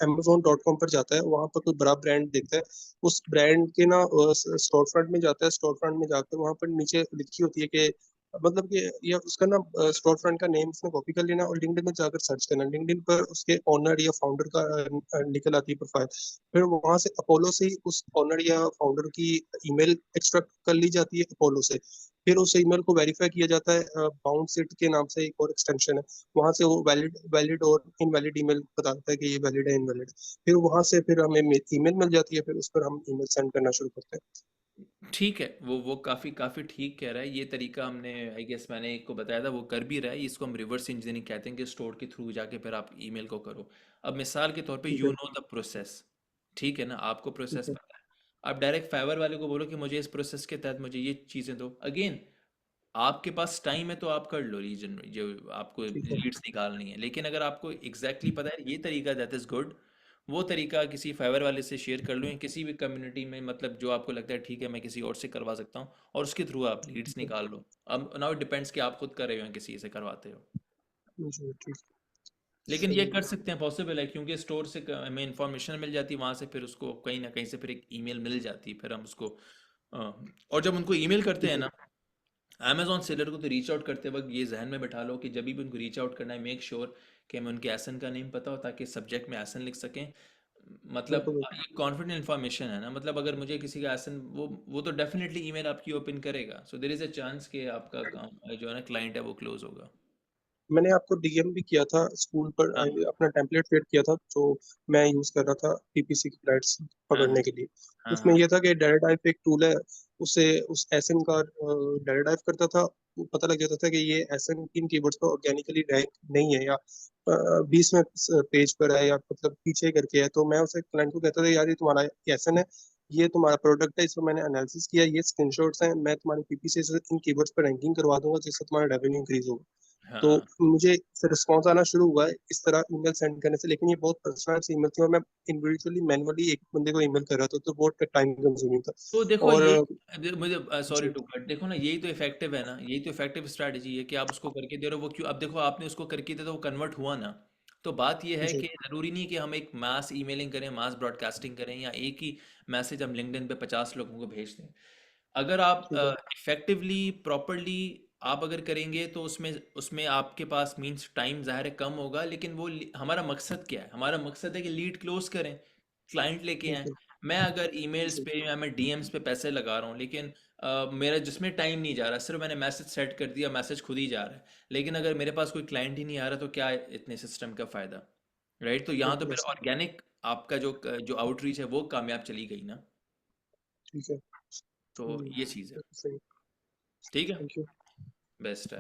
Amazon.com पर जाता है, वहाँ पर कोई बड़ा ब्रांड देखता है, उस ब्रांड के ना स्टोर फ्रंट में जाता है, स्टोर फ्रंट में जाकर वहाँ पर नीचे लिखी होती है कि मतलब कि या उसका ना स्टोर फ्रंट का नेम उसने कॉपी कर लेना और लिंक्डइन में जाकर सर्च करना, लिंक्डइन पर उसके ओनर या फाउंडर का निकल आती है प्रोफाइल। फिर वहां से अपोलो से ही उस ओनर या फाउंडर की ईमेल एक्सट्रैक्ट कर ली जाती है अपोलो से। फिर उस ईमेल को वेरीफाई किया जाता है, बाउंस इट के नाम से एक और एक्सटेंशन है, वहां से वो वैलिड वैलिड और इनवैलिड ईमेल बताता है कि ये वैलिड है इनवैलिड। फिर वहां से फिर हमें ईमेल मिल जाती है, फिर उस पर हम ईमेल सेंड करना शुरू करते हैं। ठीक है, वो काफ़ी काफ़ी ठीक कह रहा है। ये तरीका हमने, आई गेस मैंने एक को बताया था, वो कर भी रहा है। इसको हम रिवर्स इंजीनियरिंग कहते हैं, कि स्टोर के थ्रू जाके फिर आप ईमेल को करो। अब मिसाल के तौर पे, ठीक यू है। नो द प्रोसेस, ठीक है ना, आपको ठीक प्रोसेस है। पता है। आप डायरेक्ट फाइवर वाले को बोलो कि मुझे इस प्रोसेस के तहत मुझे ये चीज़ें दो। अगेन, आपके पास टाइम है तो आप कर लो रीजन जो आपको ठीक है। लीड्स निकालनी है, लेकिन अगर आपको एग्जैक्टली पता है ये तरीका दैट इज गुड, वो तरीका किसी फाइवर वाले से शेयर कर लो, या किसी भी कम्युनिटी में, मतलब जो आपको लगता है ठीक है मैं किसी और से करवा सकता हूँ, और उसके थ्रू आप लीड्स ठीक है। निकाल लो। अब नाउ इट डिपेंड्स कि आप खुद कर रहे हो या किसी से करवाते हो। जी ठीक है। लेकिन ये सही कर है। सकते हैं, पॉसिबल है, क्योंकि स्टोर से हमें इंफॉर्मेशन मिल जाती है, वहाँ से फिर उसको कहीं ना कहीं से फिर एक ईमेल मिल जाती है, फिर हम उसको अ, और जब उनको ईमेल करते हैं ठीक है। ना, अमेजोन सेलर को तो रीच आउट करते वक्त ये जहन में बैठा लो कि जब भी उनको रीच आउट करना है, मेक श्योर कि हमें उनके एसन का नेम पता हो, ताकि सब्जेक्ट में एसन लिख सकें। मतलब बिल्कुल ये कॉन्फिडेंट इन्फॉर्मेशन है ना, मतलब अगर मुझे किसी का एसन, वो तो डेफिनेटली ईमेल आपकी ओपन करेगा, so there is a chance कि आपका काम जो है ना, क्लाइंट है, वो क्लोज होगा। मैंने आपको डीएम भी किया था स्कूल पर, हाँ अपना टेम्पलेट क्रिएट किया था जो मैं यूज कर रहा था पीपीसी की फ्लाइट्स हाँ हाँ पकड़ने के लिए। हाँ उसमें हाँ यह था कि डायरेक्ट डाइव एक टूल है, उसे उस एसएन का डायरेक्ट डाइव करता था, वो पता लग जाता था कि ये एसएन किन कीवर्ड्स पर ऑर्गेनिकली रैंक नहीं है, या 20वें पेज पर है, या मतलब पीछे करके है। तो मैं उसे क्लाइंट को कहता था, यार ये तुम्हारा एसएन है, ये तुम्हारा प्रोडक्ट है, इसको मैंने एनालिसिस किया, ये स्क्रीनशॉट्स हैं, मैं तुम्हारी पीपीसी से इन कीवर्ड्स पर रैंकिंग करवा दूंगा, जिससे तुम्हारा रेवेन्यू इंक्रीज होगा। तो हाँ। मुझे रिस्पॉन्स आना शुरू हुआ है इस तरह ईमेल सेंड करने से, लेकिन ये बहुत पर्सनल सी ईमेल थी, और मैं इंडिविजुअली मैनुअली एक बंदे को ईमेल कर रहा था, तो बहुत टाइम कंज्यूमिंग था। तो देखो और ये, मुझे सॉरी जी टू कट, देखो ना, यही तो इफेक्टिव है ना, यही तो इफेक्टिव स्ट्रैटेजी है कि आप उसको करके दे रहे हो, वो क्यों, अब देखो आपने उसको करके दिया तो वो कन्वर्ट हुआ ना। तो बात ये है जी कि ज़रूरी नहीं कि हम एक मास ईमेलिंग करें, मास ब्रॉडकास्टिंग करें, या एक ही मैसेज हम लिंक्डइन पे 50 लोगों को भेज दें। अगर आप ठीक है। इफेक्टिवली प्रॉपरली आप अगर करेंगे, तो उसमें उसमें आपके पास मींस टाइम ज़ाहिर है कम होगा, लेकिन वो हमारा मकसद क्या है, हमारा मकसद है कि लीड क्लोज करें, क्लाइंट लेके आए। बिल्कुल। मैं अगर ईमेल्स जी पे या मैं डीएम्स पे पैसे लगा रहा हूँ, लेकिन मेरा जिसमें टाइम नहीं जा रहा, सिर्फ मैंने मैसेज सेट कर दिया, मैसेज खुद ही जा रहा है, लेकिन अगर मेरे पास कोई क्लाइंट ही नहीं आ रहा, तो क्या इतने सिस्टम का फ़ायदा, राइट? तो यहाँ तो बिल्कुल फिर ऐसा। ऑर्गेनिक आपका जो आउटरीच है वो कामयाब चली गई ना। ठीक है। तो ये चीज़ है। बिल्कुल सही। ठीक है, थैंक यू। बेस्ट है।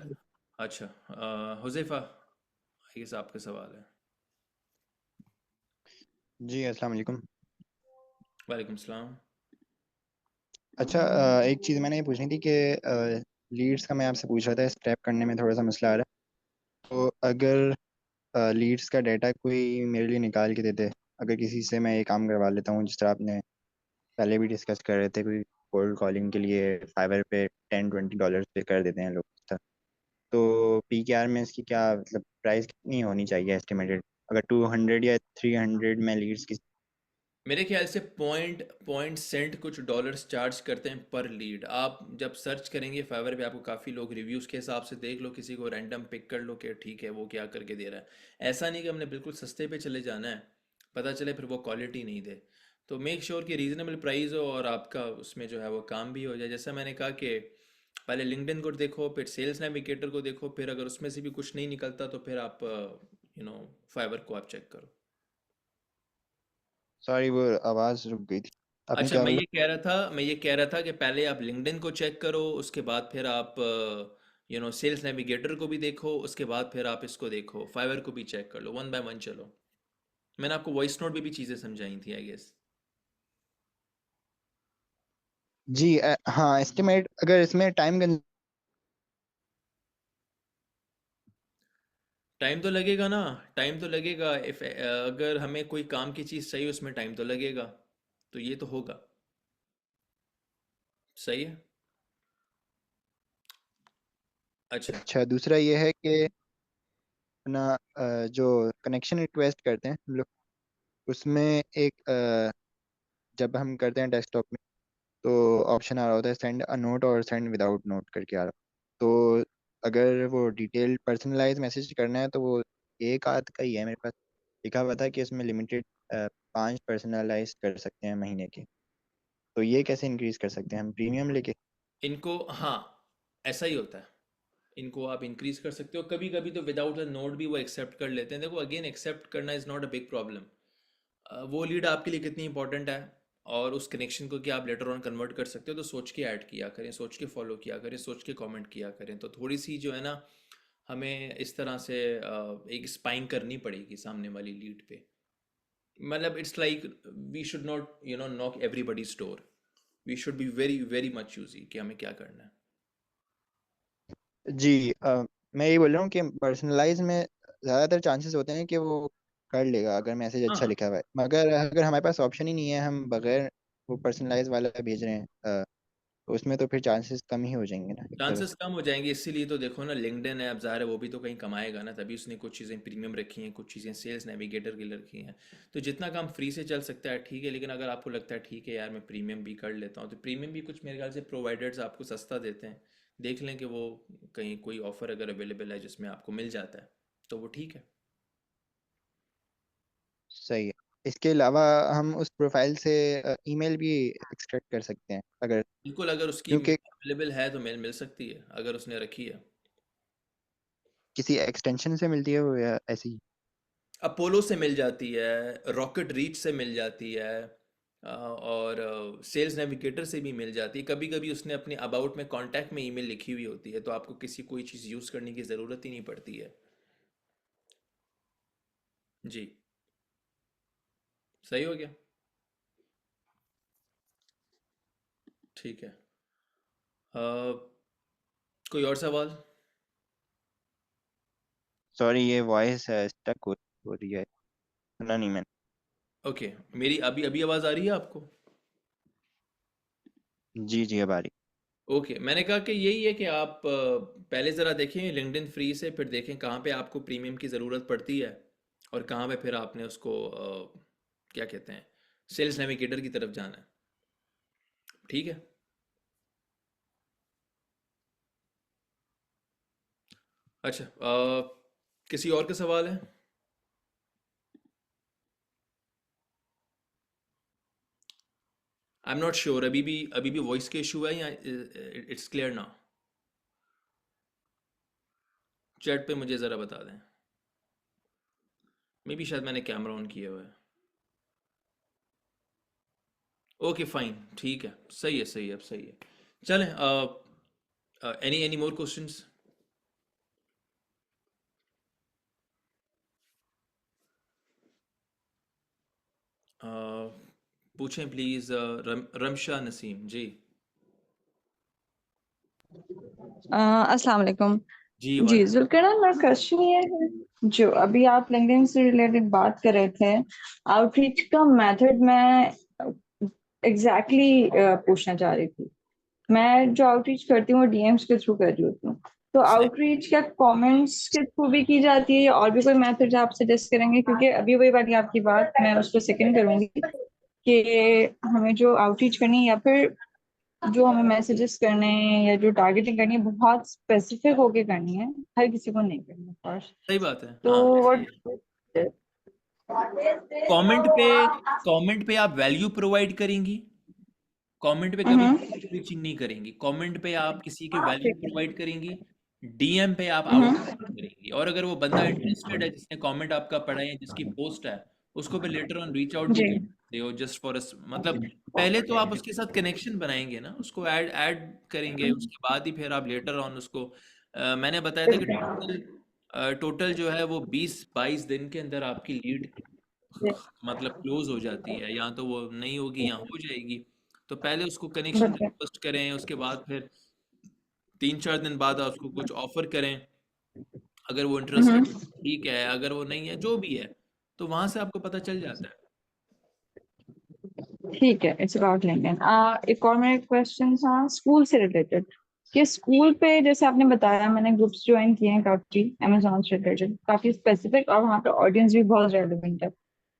अच्छा, हुज़ैफ़ा, ये आपका सवाल है। जी अस्सलाम वालेकुम। वालेकुम सलाम। अच्छा, एक चीज़ मैंने ये पूछनी थी कि लीड्स का मैं आपसे पूछ रहा था, स्क्रैप करने में थोड़ा सा मसला आ रहा है। तो अगर लीड्स का डाटा कोई मेरे लिए निकाल के देते, अगर किसी से मैं ये काम करवा लेता हूँ, जिस तरह आपने पहले भी डिस्कस कर रहे थे, कोई कोल्ड कॉलिंग के लिए फाइवर पे $10-20 पे कर देते हैं लोग, तो पीकेआर में इसकी क्या मतलब प्राइस कितनी होनी चाहिए एस्टिमेटेड, अगर 200 या 300 में लीड्स की। मेरे ख्याल से पॉइंट पॉइंट सेंट कुछ डॉलर्स चार्ज करते हैं पर लीड। आप जब सर्च करेंगे फाइवर पे, आपको काफ़ी लोग रिव्यूज़ के हिसाब से देख लो, किसी को रैंडम पिक कर लो कि ठीक है वो क्या करके दे रहा है। ऐसा नहीं कि हमने बिल्कुल सस्ते पे चले जाना है, पता चले फिर वो क्वालिटी नहीं दे। तो मेक श्योर कि रीज़नेबल प्राइस हो और आपका उसमें जो है वो काम भी हो जाए। जैसा मैंने कहा कि पहले लिंक्डइन को देखो, फिर सेल्स नेविगेटर को देखो, फिर अगर उसमें से भी कुछ नहीं निकलता, तो फिर आप फाइवर को आप चेक करो। सॉरी, वो आवाज़ रुक गई थी, आपने अच्छा, क्या मैं बोला? ये कह रहा था, कि पहले आप लिंक्डइन को चेक करो, उसके बाद फिर आप सेल्स नेविगेटर को भी देखो, उसके बाद फिर आप इसको देखो, फाइवर को भी चेक कर लो, वन बाय वन चलो। मैंने आपको वॉइस नोट में भी चीज़ें समझाई थी, आई गेस। जी हाँ, एस्टिमेट अगर इसमें टाइम टाइम तो लगेगा ना, टाइम तो लगेगा, इफ अगर हमें कोई काम की चीज़ चाहिए, उसमें टाइम तो लगेगा, तो ये तो होगा। सही है। अच्छा। अच्छा, दूसरा ये है कि अपना जो कनेक्शन रिक्वेस्ट करते हैं हम लोग, उसमें एक जब हम करते हैं डेस्कटॉप में, तो ऑप्शन आ रहा होता है सेंड अ नोट और सेंड विदाउट नोट करके आ रहा। तो अगर वो डिटेल पर्सनलाइज मैसेज करना है, तो वो एक आध का ही है मेरे पास, लिखा हुआ था कि इसमें लिमिटेड 5 पर्सनलाइज कर सकते हैं महीने के। तो ये कैसे इंक्रीज कर सकते हैं हम प्रीमियम लेके? इनको, हाँ, ऐसा ही होता है, इनको आप इंक्रीज कर सकते हो। कभी कभी तो विदाउट अ नोट भी वो एक्सेप्ट कर लेते हैं। देखो, अगेन, एक्सेप्ट करना is not a big problem. वो लीड आपके लिए कितनी इंपॉर्टेंट है, और उस कनेक्शन को क्या आप लेटर ऑन कन्वर्ट कर सकते हो, तो सोच के ऐड किया करें, सोच के फॉलो किया करें, सोच के कमेंट किया करें। तो थोड़ी सी जो है ना, हमें इस तरह से एक स्पाइंग करनी पड़ेगी सामने वाली लीड पे। मतलब it's like, we should not knock everybody store, we should be very very much choosy कि हमें क्या करना है। जी मैं ये बोल रहा हूँ कि पर्सनलाइज में ज़्यादातर चांसेस होते हैं कि वो कर लेगा अगर मैसेज हाँ अच्छा हाँ। लिखा हुआ है, मगर अगर हमारे पास ऑप्शन ही नहीं है, हम बगैर वो पर्सनलाइज वाला भेज रहे हैं तो उसमें तो फिर चांसेस कम ही हो जाएंगे ना एक तरह चांसेस से। कम हो जाएंगे, इसीलिए तो देखो ना, लिंक्डइन है, अब ज़ाहिर है वो भी तो कहीं कमाएगा ना, तभी उसने कुछ चीज़ें प्रीमियम रखी हैं, कुछ चीज़ें सेल्स नेविगेटर की रखी हैं। तो जितना काम फ्री से चल सकता है ठीक है, लेकिन अगर आपको लगता है ठीक है यार मैं प्रीमियम भी कर लेता हूँ, तो प्रीमियम भी कुछ मेरे ख्याल से प्रोवाइडर्स आपको सस्ता देते हैं। देख लें कि वो कहीं कोई ऑफ़र अगर अवेलेबल है जिसमें आपको मिल जाता है तो वो ठीक है। सही है। इसके अलावा हम उस प्रोफाइल से ईमेल भी एक्सट्रैक्ट कर सकते हैं अगर, बिल्कुल, अगर उसकी क्योंकि अवेलेबल है तो मेल मिल सकती है अगर उसने रखी है। किसी एक्सटेंशन से मिलती है वो या ऐसी ही? अपोलो से मिल जाती है, रॉकेट रीच से मिल जाती है, और सेल्स नेविगेटर से भी मिल जाती है। कभी कभी उसने अपने अबाउट में कांटेक्ट में ईमेल लिखी हुई होती है, तो आपको किसी कोई चीज़ यूज़ करने की ज़रूरत ही नहीं पड़ती है। जी, सही हो गया। ठीक है। कोई और सवाल? सॉरी, ये वॉइस स्टक हो रही है, सुना नहीं मैंने। ओके, मेरी अभी अभी आवाज़ आ रही है आपको? जी जी, अब आ रही। ओके, मैंने कहा कि यही है कि आप पहले ज़रा देखें लिंक्डइन फ्री से, फिर देखें कहाँ पे आपको प्रीमियम की ज़रूरत पड़ती है और कहाँ पे फिर आपने उसको क्या कहते हैं, सेल्स नेविगेटर की तरफ जाना है। ठीक है। अच्छा, किसी और का सवाल है? आई एम नॉट श्योर, अभी भी वॉइस के इशू है या इट्स क्लियर ना? चैट पे मुझे ज़रा बता दें। मे बी शायद मैंने कैमरा ऑन किया हुआ है। ओके फाइन, ठीक है, सही है, सही है, अब सही है। चलें, एनी मोर क्वेश्चंस? पूछें प्लीज़। रमशा नसीम जी। अस्सलाम वालेकुम। जी जी वाले। जुल्करनान, मेरा क्वेश्चन ये है, जो अभी आप लिंक्डइन से रिलेटेड बात कर रहे थे, आउटरीच का मेथड मैं एग्जैक्टली पूछना चाह रही थी। मैं जो आउटरीच करती हूँ वो डीएम्स के थ्रू कर रही होती हूँ, तो सही। आउटरीच क्या कमेंट्स के थ्रू भी की जाती है या और भी कोई मेथड आप सजेस्ट करेंगे? क्योंकि अभी वही वाली आपकी बात मैं उस पर सेकंड करूंगी कि हमें जो आउटरीच करनी है या फिर जो हमें मैसेजेस करने हैं या जो टारगेटिंग करनी है बहुत स्पेसिफिक होके करनी है, हर किसी को नहीं करनी फर्स्ट। सही बात है, तो हाँ, ऐसे ही है। व्हाट कमेंट पे कमेंट पे आप वैल्यू प्रोवाइड करेंगी, कमेंट पे कभी रीचिंग नहीं करेंगी, कमेंट पे आप किसी की वैल्यू प्रोवाइड करेंगी, डीएम पे आप आउटरीच करेंगी। और अगर वो बंदा इंटरेस्टेड है जिसने कमेंट आपका पढ़ा है, जिसकी पोस्ट है, उसको फिर लेटर ऑन रीच आउट भी जी कर सकते हो, जस्ट फॉर मतलब पहले तो आप उसके साथ कनेक्शन बनाएंगे ना, उसको ऐड ऐड करेंगे, उसके बाद ही फिर आप लेटर ऑन उसको मैंने बताया था कि टोटल जो है वो 20-22 दिन के अंदर आपकी लीड मतलब क्लोज हो जाती है, या तो वो नहीं होगी या हो जाएगी। तो पहले उसको कनेक्शन रिक्वेस्ट करें, उसके बाद फिर 3-4 दिन बाद आप उसको कुछ ऑफर करें, अगर वो इंटरेस्टेड ठीक है, अगर वो नहीं है जो भी है, तो वहां से आपको पता चल जाता है। ठीक है, इट्स अबाउट लिंक्डइन। एक और मेरा क्वेश्चन था स्कूल से रिलेटेड, कि स्कूल पे जैसे आपने बताया मैंने ग्रुप्स ज्वाइन किए हैं काफी अमेजोन से रिलेटेड, काफी स्पेसिफिक, और वहाँ पे ऑडियंस भी बहुत रेलिवेंट है।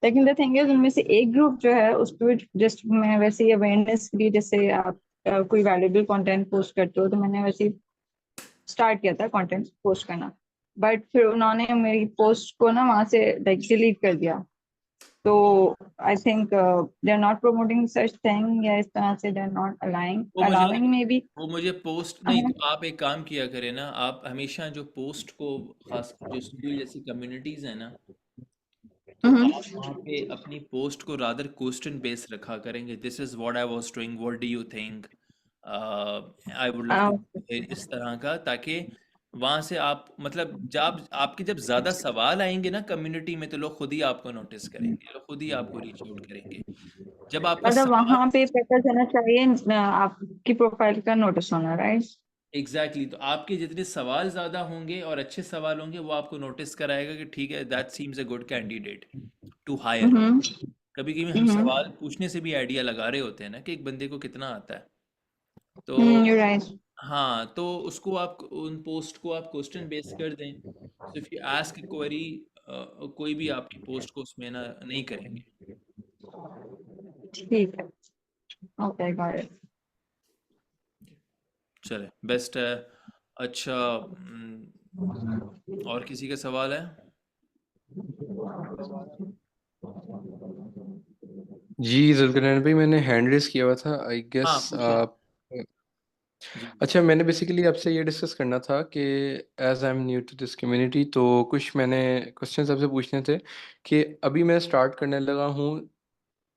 लेकिन द थिंग इज उनमें से एक ग्रुप जो है उस पर जस्ट मैं वैसे ही अवेयरनेस के लिए, जैसे आप कोई वैल्यूबल कंटेंट पोस्ट करते हो तो मैंने वैसे ही स्टार्ट किया था कंटेंट पोस्ट करना, बट फिर उन्होंने मेरी पोस्ट को ना वहां से लाइक डिलीट कर दिया। तो I think they are not promoting such thing, या इस तरह से दे आर नॉट अलाउइंग वो मुझे अलाउइंग मे बी। वो मुझे पोस्ट नहीं, तो आप एक काम किया करें ना, आप हमेशा जो पोस्ट को, खास जो स्कूल जैसी कम्युनिटीज है ना, तो आप वहाँ पे अपनी पोस्ट को रादर क्वेश्चन बेस रखा करेंगे, this is what I was doing, what do you think, I would love to, इस तरह का, ताकि वहाँ से आप मतलब जब आपके जब ज़्यादा सवाल आएंगे ना कम्युनिटी में, तो लोग खुद ही आपको नोटिस करेंगे, लोग खुद ही आपको रीच आउट करेंगे। जब आपका मतलब सवाल वहां पे पता चलना चाहिए आपकी प्रोफाइल का नोटिस होना, राइट? एग्जैक्टली तो आपके जितने सवाल ज़्यादा होंगे और अच्छे सवाल होंगे, वो आपको नोटिस कराएगा कि ठीक है, that seems a good candidate to hire. कभी कभी हम सवाल पूछने से भी आइडिया लगा रहे होते हैं ना कि एक बंदे को कितना आता है। तो you're right. हाँ, तो उसको आप उन पोस्ट को आप क्वेश्चन बेस कर दें। So if you ask query, कोई भी आपकी पोस्ट को उसमें ना नहीं करेंगे। ठीक है, okay, got it. चले, बेस्ट है। अच्छा, और किसी का सवाल है? जी जुल्करनैन भाई, मैंने हैंड रेस किया हुआ था, आई हाँ, गेस पूछें। आप। जी। अच्छा, मैंने बेसिकली आपसे ये डिस्कस करना था कि as I am new to this community, तो कुछ मैंने क्वेश्चंस आपसे पूछने थे कि अभी मैं स्टार्ट करने लगा हूँ।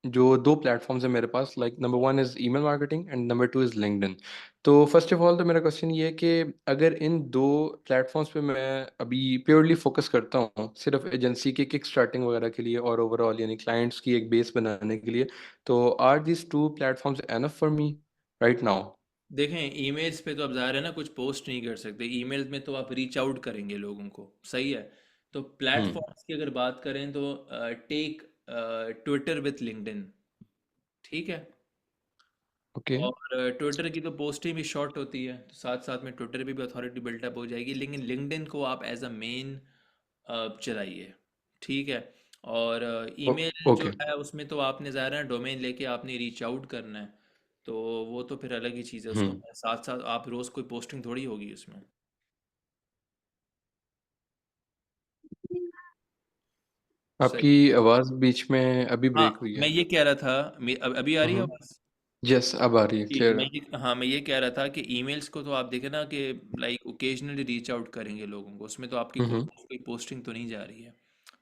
जो दो प्लेटफॉर्म्स है मेरे पास, like number one is email marketing and number two is LinkedIn. तो फर्स्ट ऑफ ऑल तो मेरा क्वेश्चन ये है कि अगर इन दो प्लेटफॉर्म्स पे मैं अभी प्योरली फोकस करता हूँ सिर्फ एजेंसी के किक स्टार्टिंग वगैरह के लिए और ओवरऑल यानी क्लाइंट्स की एक बेस बनाने के लिए, तो are this two platforms enough for me right now? देखें, ईमेल्स पे तो आप ज़ाहिर है ना कुछ पोस्ट नहीं कर सकते। ईमेल में तो आप रीच आउट करेंगे लोगों को, सही है। तो हम्म। प्लेटफॉर्म्स की अगर बात करें तो टेक ट्विटर विथ लिंक्डइन, ठीक है। ओके। और ट्विटर की तो पोस्टें भी शॉर्ट होती है, तो साथ साथ में ट्विटर पे भी अथॉरिटी बिल्टअप हो जाएगी। लेकिन लिंक्डइन को आप एज अ मेन चलाइए, ठीक है। और ईमेल जो ओके। है उसमें तो आपने ज़ाहिर है डोमेन लेके आपने रीच आउट करना है। तो वो तो फिर अलग ही चीज़ है, उसको हम्म। साथ साथ आप रोज़ कोई पोस्टिंग थोड़ी होगी उसमें। सही। आपकी आवाज़ बीच में अभी ब्रेक हाँ, हुई मैं है। ये कह रहा था, अभी आ रही है हम्म। आवाज़? यस, अब आ रही है, ठीक, क्लियर है। मैं ये कह रहा था कि ईमेल्स को तो आप देखें ना कि लाइक ओकेजनली रीच आउट करेंगे लोगों को, उसमें तो आपकी हम्म। कोई पोस्टिंग तो नहीं जा रही है।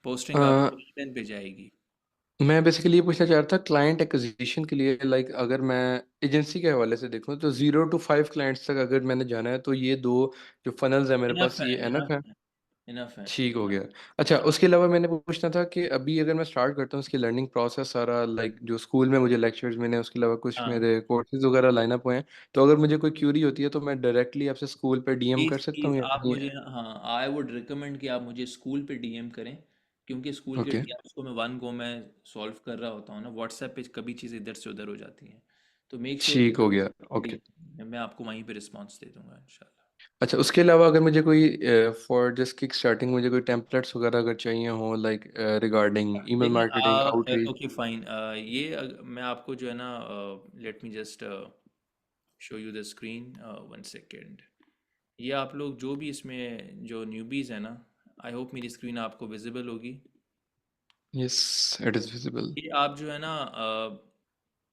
पोस्टिंग अ, आपकी लिंक्डइन पे जाएगी। मैं बेसिकली ये पूछना चाह रहा था क्लाइंट एक्विजिशन के लिए, लाइक अगर मैं एजेंसी के हवाले से देखूं तो 0 to 5 क्लाइंट्स तक अगर मैंने जाना है तो ये दो जो फनल्स है मेरे इनफ पास, है, ये एनफ है? इनफ है, इनफ है। ठीक हो गया। अच्छा, उसके अलावा मैंने पूछना था कि अभी अगर मैं स्टार्ट करता हूँ इसकी लर्निंग प्रोसेस सारा, लाइक जो स्कूल में मुझे लेक्चर्स मैंने, उसके अलावा कुछ हाँ, मेरे कोर्सेज वगैरह लाइन अप हुए हैं, तो अगर मुझे कोई क्यूरी होती है तो मैं डायरेक्टली आपसे स्कूल पे डीएम प्लीज़ कर सकता प्लीज़ हूँ आप या? मुझे, हाँ, आई वुड रिकमेंड कि आप मुझे स्कूल पे डीएम करें। क्योंकि स्कूल के ओके। डीएम्स को मैं वन गो में सॉल्व कर रहा होता हूँ ना, व्हाट्सएप पे कभी चीज़ इधर से उधर हो जाती हैं। तो मेक श्योर ठीक हो गया। ओके। मैं आपको वहीं पे रिस्पॉन्स दे दूंगा इंशाल्लाह। अच्छा, उसके अलावा अगर मुझे कोई फॉर जस्ट किक स्टार्टिंग मुझे कोई टेम्पलेट्स वगैरह अगर चाहिए हो, लाइक रिगार्डिंग ईमेल देखें, मार्केटिंग आउटरीच। ओके फाइन, मैं आपको जो है ना, let me just show you the screen, 1 second. ये आप लोग जो भी इसमें जो न्यूबीज़ है ना, आई होप मेरी स्क्रीन आपको विजिबल होगी। Yes, it is visible. ये आप जो है ना,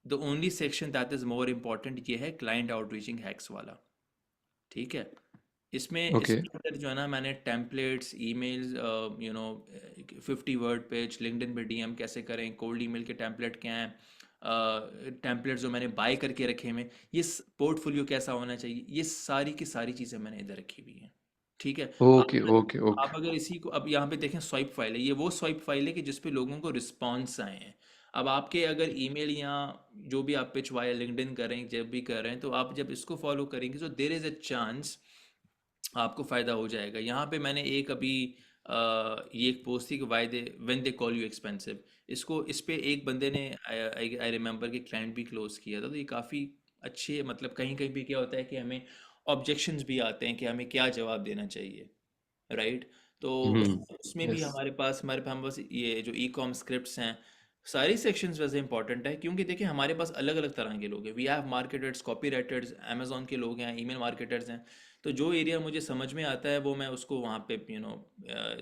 the only section that is more important ये है क्लाइंट आउटरीचिंग हैक्स वाला, ठीक है। इसमें ओके। इसके अंदर जो है ना मैंने templates, emails, you know 50 word page, LinkedIn पे डीएम कैसे करें, कोल्ड ईमेल के टेम्पलेट क्या हैं, टेम्पलेट्स जो मैंने बाय करके रखे हुए हैं, ये पोर्टफोलियो कैसा होना चाहिए, ये सारी की सारी चीज़ें मैंने इधर रखी हुई हैं, ठीक है। ओके। आप ओके। आप ओके। अगर इसी को अब यहाँ पे देखें, स्वाइप फाइल है, ये वो स्वाइप फाइल है कि जिस पे लोगों को रिस्पॉन्स आए हैं। अब आपके अगर ईमेल या जो भी आप पिच वाया लिंक्डइन कर रहे हैं, जब भी कर रहे हैं, तो आप जब इसको फॉलो करेंगे तो देर इज़ अ चांस आपको फ़ायदा हो जाएगा। यहाँ पे मैंने एक अभी ये एक पोस्ट थी कि why they when they call you expensive, इसको इस पे एक बंदे ने, आई रिमेंबर कि क्लाइंट भी क्लोज किया था। तो ये काफ़ी अच्छे, मतलब कहीं कहीं पे क्या होता है कि हमें ऑब्जेक्शंस भी आते हैं कि हमें क्या जवाब देना चाहिए, राइट। तो उसमें भी यस। हमारे पास बस ये जो ई कॉम स्क्रिप्ट्स हैं, सारी सेक्शंस वैसे इंपॉर्टेंट है। क्योंकि देखिए हमारे पास अलग अलग तरह के लोग हैं, we have marketers, copywriters, Amazon के लोग हैं, ईमेल मार्केटर्स हैं। तो जो एरिया मुझे समझ में आता है वो मैं उसको वहाँ पे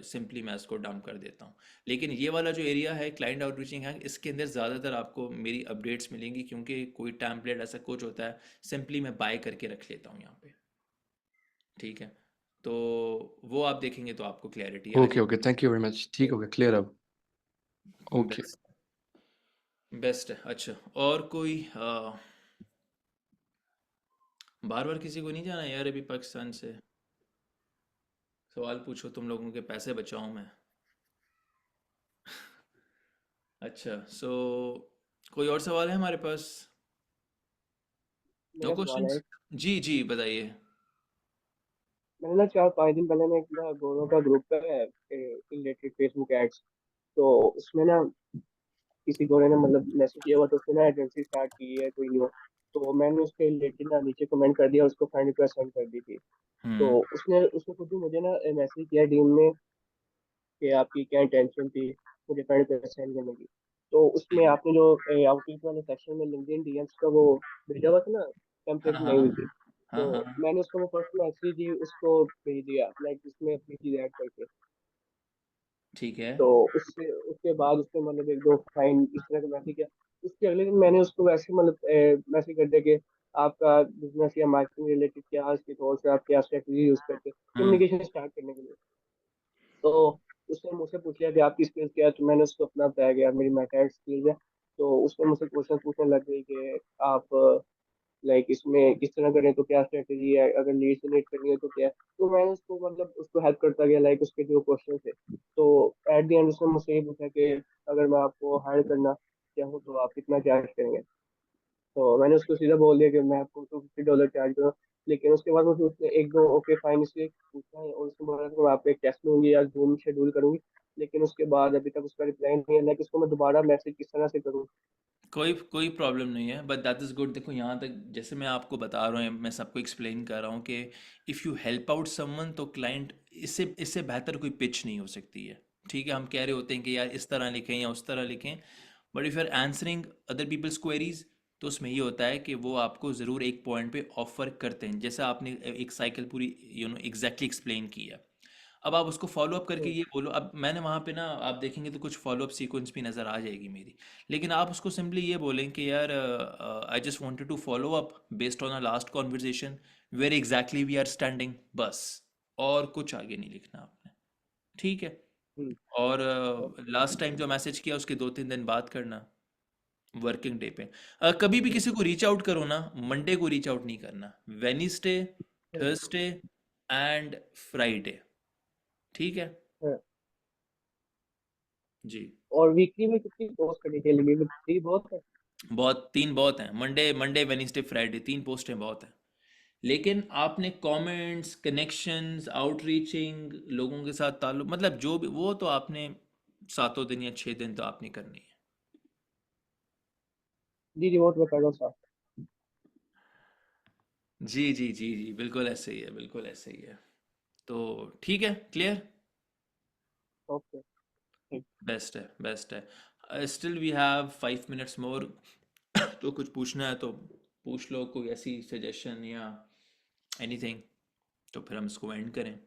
सिंपली मैं उसको डंप कर देता हूँ। लेकिन ये वाला जो एरिया है क्लाइंट आउटरीचिंग है, इसके अंदर ज़्यादातर आपको मेरी अपडेट्स मिलेंगी, क्योंकि कोई टैम्पलेट ऐसा कुछ होता है सिंपली मैं बाय करके रख लेता हूँ यहाँ पे, ठीक है। तो वो आप देखेंगे तो आपको क्लैरिटी आ okay. Okay, thank you very much, ठीक हो गया, क्लियर अब। जाएगी। ओके। बेस्ट, बेस्ट है। अच्छा, और कोई बार बार किसी को नहीं जाना यार अभी पाकिस्तान से? सवाल पूछो, तुम लोगों के पैसे बचाऊं मैं। अच्छा, सो कोई और सवाल है हमारे पास? नो मेरा सवाल है, क्वेश्चंस? जी जी, बताइए। मैंने ना 4-5 दिन पहले ना एक ना गोरों का ग्रुप है रिलेटेड फेसबुक एड्स। तो उसमें ना किसी गोरे ने मतलब मैसेज किया हुआ, तो उसने ना एजेंसी स्टार्ट की है कोई न्यू। तो मैंने उसके रिलेटेड ना नीचे कमेंट कर दिया, उसको फ्रेंड रिक्वेस्ट सेंड कर दी थी। तो हम्म उसने उसने खुद ही मुझे ना मैसेज किया डीएम में कि आपकी क्या इंटेंशन थी मुझे फ्रेंड रिक्वेस्ट सेंड करने की। तो उसमें हम्म, आपने जो आउटरीच वाले सेक्शन में लिंक्डइन डीएम्स का वो भेजा हुआ था ना, टेम्पलेट हाँ बनाई हाँ हुई थी। हाँ तो हाँ हाँ, मैंने उसको फर्स्ट मैसेज ही उसको भेज दिया, लाइक उसमें अपनी चीज ऐड करके। ठीक है। तो उससे उसके बाद उसने मतलब एक दो फाइन इस तरह का मैसेज किया। उसके अगले दिन मैंने उसको वैसे मतलब मैसेज कर दिया कि आपका बिजनेस या मार्केटिंग रिलेटेड क्या इसके तौर से आप क्या स्ट्रेटजी यूज करते हैं हाँ कम्युनिकेशन स्टार्ट करने के लिए। तो उसने मुझसे पूछ लिया कि आपकी स्किल्स क्या है, तो मैंने उसको अपना बताया कि यार मेरी मैकेनिक स्किल्स है। तो उसने मुझसे क्वेश्चन पूछने लग गई कि आप लाइक इसमें किस तरह करें, तो क्या स्ट्रेटजी है, अगर लीड जनरेट करनी है तो क्या है। तो मैंने उसको मतलब उसको हेल्प करता गया, लाइक उसके जो क्वेश्चन थे। तो एट द एंड उसने मुझसे ये पूछा कि अगर मैं आपको हायर करना चाहूँ तो आप कितना चार्ज करेंगे। तो मैंने उसको सीधा बोल दिया कि मैं आपको $250 चार्ज करूँ। लेकिन उसके बाद मुझे उसने एक दो ओके फाइन इसलिए पूछा है, और उसने बोला कि मैं आपको एक टेस्ट लूंगी या जूम शेड्यूल करूंगी। लेकिन उसके बाद अभी तक उसका रिप्लाई नहीं है, लाइक उसको मैं दोबारा मैसेज किस तरह से करूँ। कोई कोई प्रॉब्लम नहीं है, बट दैट इज़ गुड। देखो यहाँ तक जैसे मैं आपको बता रहा हूँ, मैं सबको एक्सप्लेन कर रहा हूँ कि if you help out someone तो क्लाइंट, इससे इससे बेहतर कोई पिच नहीं हो सकती है। ठीक है, हम कह रहे होते हैं कि यार इस तरह लिखें या उस तरह लिखें, but if you are answering other people's queries, तो उसमें ये होता है कि वो आपको ज़रूर एक पॉइंट पे ऑफर करते हैं, जैसा आपने एक साइकिल पूरी एग्जैक्टली एक्सप्लेन की है। अब आप उसको फॉलो अप करके ये बोलो। अब मैंने वहाँ पे ना, आप देखेंगे तो कुछ फॉलो अप सीक्वेंस भी नज़र आ जाएगी मेरी। लेकिन आप उसको सिंपली ये बोलें कि यार I just wanted to follow up based on a last conversation where exactly we are standing, बस। और कुछ आगे नहीं लिखना आपने। ठीक है। हम्म, और लास्ट टाइम जो मैसेज किया उसके 2-3 दिन बाद करना, वर्किंग डे पे। कभी भी किसी को रीच आउट करो ना, मंडे को रीच आउट नहीं करना, Wednesday, hmm, Thursday and Friday. ठीक है हम्म। जी। और वीकली में कितनी पोस्ट करनी चाहिए, लिमिट 3 बहुत है। बहुत, 3 बहुत हैं। मंडे मंडे वेडनेसडे फ्राइडे, 3 पोस्टें बहुत हैं। लेकिन आपने कमेंट्स, कनेक्शंस, आउटरीचिंग, लोगों के साथ ताल्लुक, मतलब जो भी, वो तो आपने 7 दिन या 6 दिन तो आपने करनी है। जी जी, वो तो मैं कर रहा हूँ साथ। जी जी जी जी, बिल्कुल ऐसे ही है, बिल्कुल ऐसे ही है। तो ठीक है, क्लियर। ओके, ठीक। बेस्ट है, बेस्ट है। Still we have 5 minutes more. तो कुछ पूछना है तो पूछ लो, कोई ऐसी सजेशन या एनीथिंग, तो फिर हम इसको एंड करें।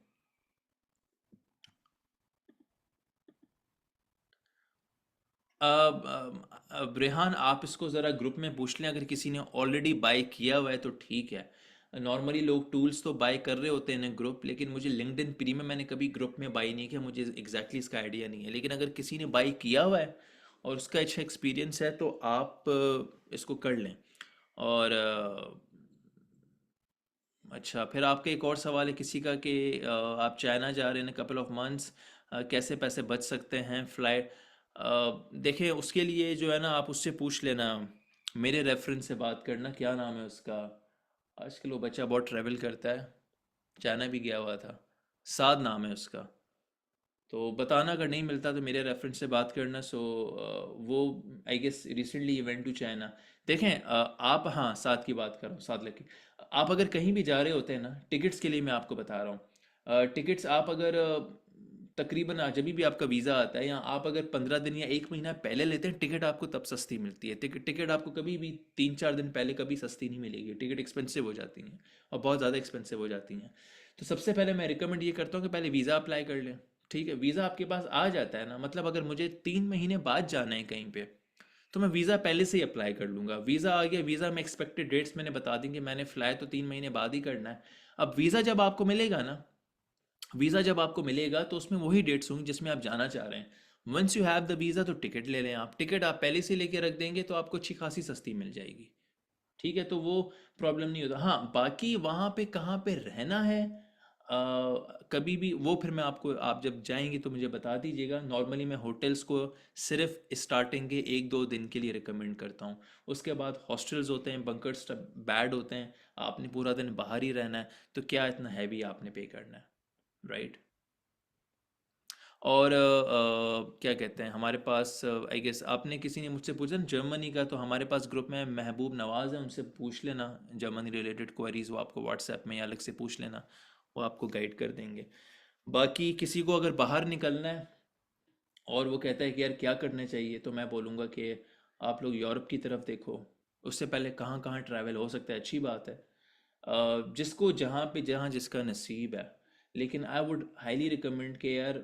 अब रेहान, आप इसको ज़रा ग्रुप में पूछ लें, अगर किसी ने ऑलरेडी बाय किया हुआ है तो ठीक है। नॉर्मली लोग टूल्स तो बाय कर रहे होते हैं ना ग्रुप, लेकिन मुझे लिंक्डइन प्रीमियम मैंने कभी ग्रुप में बाय नहीं किया, मुझे एग्जैक्टली इसका आइडिया नहीं है। लेकिन अगर किसी ने बाय किया हुआ है और उसका अच्छा एक्सपीरियंस है तो आप इसको कर लें। और अच्छा, फिर आपका एक और सवाल है किसी का कि आप चाइना जा रहे हैं कपल ऑफ मंथ्स, कैसे पैसे बच सकते हैं फ्लाइट। देखिए, उसके लिए जो है ना, आप उससे पूछ लेना, मेरे रेफरेंस से बात करना, क्या नाम है उसका, आजकल वो बच्चा बहुत ट्रैवल करता है, चाइना भी गया हुआ था, साद नाम है उसका। तो बताना अगर नहीं मिलता तो मेरे रेफरेंस से बात करना। सो वो I guess recently went to China. देखें, आप, हाँ, साथ की बात कर रहा हूँ, साथ लड़की। आप अगर कहीं भी जा रहे होते हैं ना, टिकट्स के लिए मैं आपको बता रहा हूँ, टिकट्स आप अगर तकरीबन जब भी आपका वीज़ा आता है, या आप अगर 15 दिन या 1 महीना पहले लेते हैं टिकट, आपको तब सस्ती मिलती है। टिकट टिकट आपको कभी भी 3-4 दिन पहले कभी सस्ती नहीं मिलेगी। टिकट एक्सपेंसिव हो जाती हैं, और बहुत ज़्यादा एक्सपेंसिव हो जाती हैं। तो सबसे पहले मैं रिकमेंड ये करता हूँ कि पहले वीज़ा अप्लाई कर लें। ठीक है, वीज़ा आपके पास आ जाता है ना, मतलब अगर मुझे 3 महीने बाद जाना है कहीं पे, तो मैं वीज़ा पहले से ही अप्लाई कर लूँगा। वीज़ा आ गया, वीज़ा में एक्सपेक्टेड डेट्स मैंने बता दी कि मैंने फ़्लाई तो 3 महीने बाद ही करना है। अब वीज़ा जब आपको मिलेगा ना, वीज़ा जब आपको मिलेगा तो उसमें वही डेट्स होंगी जिसमें आप जाना चाह रहे हैं। Once you have the visa तो टिकट ले लें आप। टिकट आप पहले से लेके रख देंगे तो आपको अच्छी खासी सस्ती मिल जाएगी। ठीक है, तो वो प्रॉब्लम नहीं होता। हाँ, बाकी वहाँ पे कहाँ पे रहना है, कभी भी वो फिर मैं आपको, आप जब जाएंगे तो मुझे बता दीजिएगा। नॉर्मली मैं होटल्स को सिर्फ स्टार्टिंग के 1-2 दिन के लिए रिकमेंड करता हूँ। उसके बाद हॉस्टल्स होते हैं, बंकर्स बैड होते हैं, आपने पूरा दिन बाहर ही रहना है, तो क्या इतना हैवी आपने पे करना है, राइट। और क्या कहते हैं, हमारे पास आई गेस आपने किसी ने मुझसे पूछा ना जर्मनी का, तो हमारे पास ग्रुप में महबूब नवाज़ है, उनसे पूछ लेना जर्मनी रिलेटेड क्वेरीज, वो आपको व्हाट्सएप में या अलग से पूछ लेना, वो आपको गाइड कर देंगे। बाकी किसी को अगर बाहर निकलना है और वो कहता है कि यार क्या करना चाहिए, तो मैं बोलूँगा कि आप लोग यूरोप की तरफ देखो। उससे पहले कहाँ कहाँ ट्रैवल हो सकता है, अच्छी बात है, जिसको जहाँ पे जहाँ जिसका नसीब है। लेकिन आई वुड हाईली रिकमेंड कि यार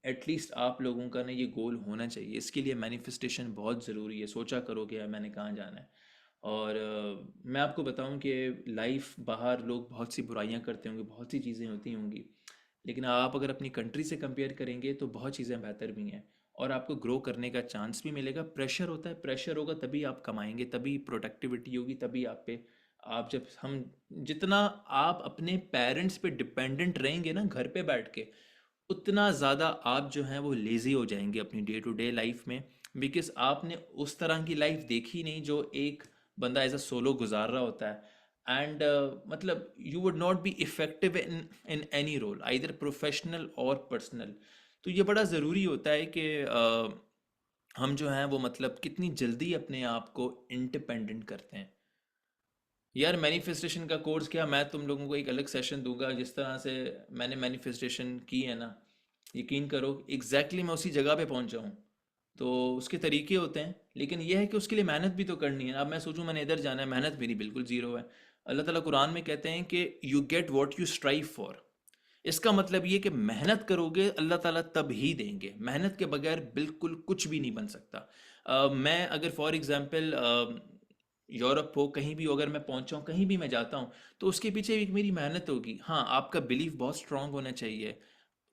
एटलीस्ट आप लोगों का ना ये गोल होना चाहिए। इसके लिए मैनिफेस्टेशन बहुत ज़रूरी है। सोचा करो कि यार मैंने कहाँ जाना है। और मैं आपको बताऊं कि लाइफ बाहर लोग बहुत सी बुराइयां करते होंगे, बहुत सी चीज़ें होती होंगी, लेकिन आप अगर अपनी कंट्री से कंपेयर करेंगे तो बहुत चीज़ें बेहतर भी हैं और आपको ग्रो करने का चांस भी मिलेगा। प्रेशर होता है, प्रेशर होगा तभी आप कमाएंगे, तभी प्रोडक्टिविटी होगी, तभी आप पे आप जब हम जितना आप अपने पेरेंट्स पे डिपेंडेंट रहेंगे ना घर पे बैठ के, उतना ज़्यादा आप जो हैं वो लेज़ी हो जाएंगे अपनी डे टू डे लाइफ में। बिकॉज आपने उस तरह की लाइफ देखी नहीं जो एक बंदा एज अ सोलो गुजार रहा होता है। एंड मतलब you would not be effective in in any role, either professional और पर्सनल। तो ये बड़ा ज़रूरी होता है कि हम जो हैं वो मतलब कितनी जल्दी अपने आप को इंडिपेंडेंट करते हैं। यार मैनिफेस्टेशन का कोर्स क्या, मैं तुम लोगों को एक अलग सेशन दूंगा। जिस तरह से मैंने मैनिफेस्टेशन की है ना, यकीन करो एग्जैक्टली मैं उसी जगह पे पहुंचा हूँ। तो उसके तरीके होते हैं, लेकिन यह है कि उसके लिए मेहनत भी तो करनी है। अब मैं सोचूं मैंने इधर जाना है, मेहनत मेरी बिल्कुल ज़ीरो है। अल्लाह ताला कुरान में कहते हैं कि you get what you strive for. इसका मतलब ये कि मेहनत करोगे अल्लाह ताला तब ही देंगे, मेहनत के बगैर बिल्कुल कुछ भी नहीं बन सकता। मैं अगर फॉर एग्जांपल यूरोप हो, कहीं भी हो, अगर मैं पहुंचा हूँ, कहीं भी मैं जाता हूँ, तो उसके पीछे एक मेरी मेहनत होगी। हाँ, आपका बिलीफ बहुत स्ट्रांग होना चाहिए।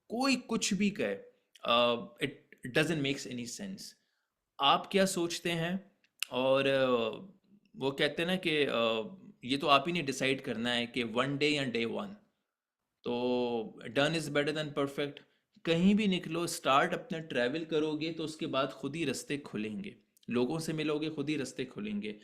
कोई कुछ भी कहे, it doesn't makes any sense. आप क्या सोचते हैं, और वो कहते हैं ना कि ये तो आप ही ने डिसाइड करना है कि वन डे या डे वन। तो done is better than perfect. कहीं भी निकलो, स्टार्ट अपना ट्रैवल करोगे तो उसके बाद खुद ही रास्ते खुलेंगे, लोगों से मिलोगे, खुद ही रास्ते खुलेंगे।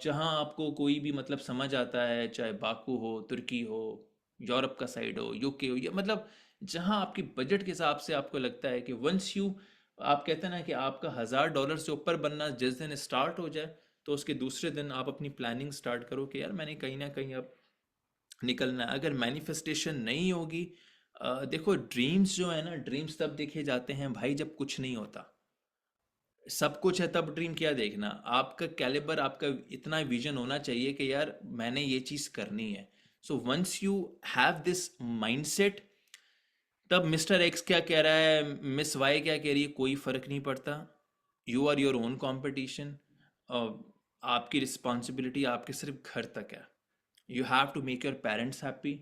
जहाँ आपको कोई भी मतलब समझ आता है, चाहे बाकू हो, तुर्की हो, यूरोप का साइड हो, यूके हो, या मतलब जहाँ आपकी बजट के हिसाब से आपको लगता है कि वंस यू, आप कहते हैं ना कि आपका $1000 से ऊपर बनना जिस दिन स्टार्ट हो जाए, तो उसके दूसरे दिन आप अपनी प्लानिंग स्टार्ट करो कि यार मैंने कहीं ना कहीं अब निकलना है। अगर मैनिफेस्टेशन नहीं होगी, देखो ड्रीम्स जो है ना, ड्रीम्स तब देखे जाते हैं भाई जब कुछ नहीं होता। सब कुछ है तब ड्रीम क्या देखना। आपका कैलिबर, आपका इतना विजन होना चाहिए कि यार मैंने ये चीज़ करनी है। So once you have this mindset, तब मिस्टर एक्स क्या कह रहा है, मिस वाई क्या कह रही है, कोई फर्क नहीं पड़ता। You are your own competition. आपकी रिस्पॉन्सिबिलिटी आपके सिर्फ घर तक है। You have to make your parents happy.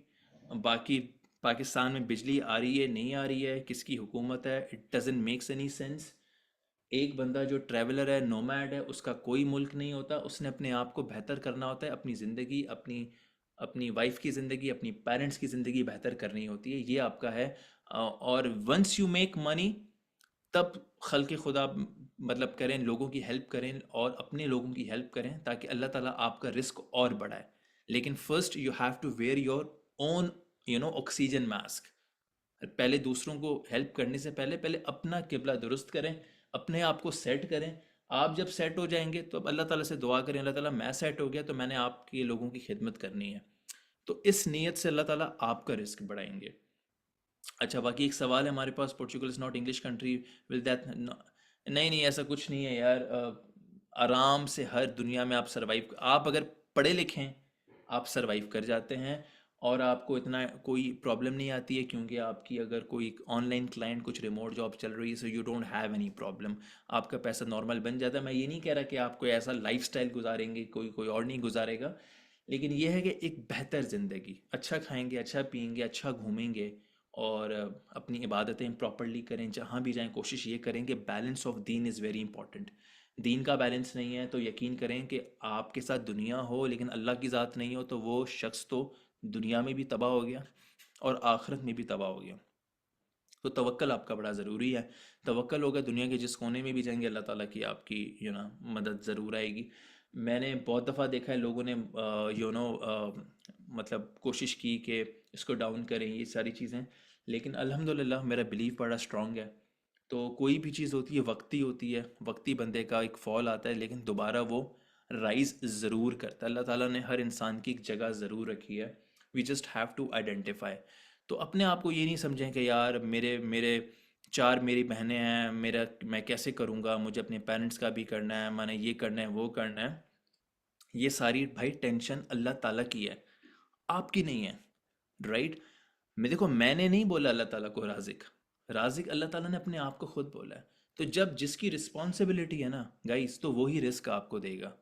बाकी पाकिस्तान में बिजली आ रही है नहीं आ रही है, किसकी हुकूमत है, it doesn't makes any sense. एक बंदा जो ट्रैवलर है, नोमैड है, उसका कोई मुल्क नहीं होता। उसने अपने आप को बेहतर करना होता है, अपनी ज़िंदगी, अपनी अपनी वाइफ की ज़िंदगी, अपनी पेरेंट्स की ज़िंदगी बेहतर करनी होती है। ये आपका है। और वंस यू मेक मनी, तब खल्क़ खुदा मतलब करें, लोगों की हेल्प करें और अपने लोगों की हेल्प करें, ताकि अल्लाह ताला आपका रिस्क और बढ़ाए। लेकिन first you have to wear your own oxygen mask. पहले दूसरों को हेल्प करने से पहले पहले अपना किबला दुरुस्त करें, अपने आप को सेट करें। आप जब सेट हो जाएंगे तो अब अल्लाह ताला से दुआ करें, अल्लाह ताला मैं सेट हो गया तो मैंने आपके लोगों की खिदमत करनी है। तो इस नीयत से अल्लाह ताला आपका रिस्क बढ़ाएंगे। अच्छा, बाकी एक सवाल है हमारे पास, Portugal is not English country, will that, नहीं नहीं ऐसा कुछ नहीं है यार। आराम से हर दुनिया में आप सरवाइव, आप अगर पढ़े लिखे हैं आप सरवाइव कर जाते हैं, और आपको इतना कोई प्रॉब्लम नहीं आती है, क्योंकि आपकी अगर कोई ऑनलाइन क्लाइंट कुछ रिमोट जॉब चल रही है, so you don't have any problem. आपका पैसा नॉर्मल बन जाता है। मैं ये नहीं कह रहा कि आप कोई ऐसा लाइफस्टाइल गुजारेंगे, कोई कोई और नहीं गुजारेगा, लेकिन यह है कि एक बेहतर ज़िंदगी, अच्छा खाएंगे, अच्छा पिएंगे, अच्छा घूमेंगे, और अपनी इबादतें प्रॉपरली करें। जहाँ भी जाएं कोशिश ये करें कि balance of Deen is very important. दीन का बैलेंस नहीं है तो यकीन करें कि आपके साथ दुनिया हो लेकिन अल्लाह की ज़ात नहीं हो, तो वो शख्स तो दुनिया में भी तबाह हो गया और आखिरत में भी तबाह हो गया। तो तवक्कल आपका बड़ा ज़रूरी है। तवक्कल होगा, दुनिया के जिस कोने में भी जाएंगे अल्लाह ताला की आपकी मदद ज़रूर आएगी। मैंने बहुत दफ़ा देखा है लोगों ने मतलब कोशिश की कि इसको डाउन करें, ये सारी चीज़ें। लेकिन अल्हम्दुलिल्लाह मेरा बिलीफ बड़ा स्ट्रांग है। तो कोई भी चीज़ होती है वक्ती होती है, वक्ती बंदे का एक फॉल आता है, लेकिन दोबारा वो राइज ज़रूर करता है। अल्लाह ताला ने हर इंसान की एक जगह ज़रूर रखी है, we just have to identify. तो अपने आप को ये नहीं समझें कि यार मेरे मेरे चार मेरी बहनें हैं, मेरा मैं कैसे करूँगा, मुझे अपने पेरेंट्स का भी करना है, मैंने ये करना है वो करना है। ये सारी भाई टेंशन अल्लाह ताला की है, आपकी नहीं है, राइट। मैं देखो, मैंने नहीं बोला अल्लाह ताला को राजिक, राजिक अल्लाह ताला ने अपने आप को खुद बोला है। तो जब जिसकी रिस्पॉन्सिबिलिटी है ना गाइस, तो वही रिस्क आपको देगा।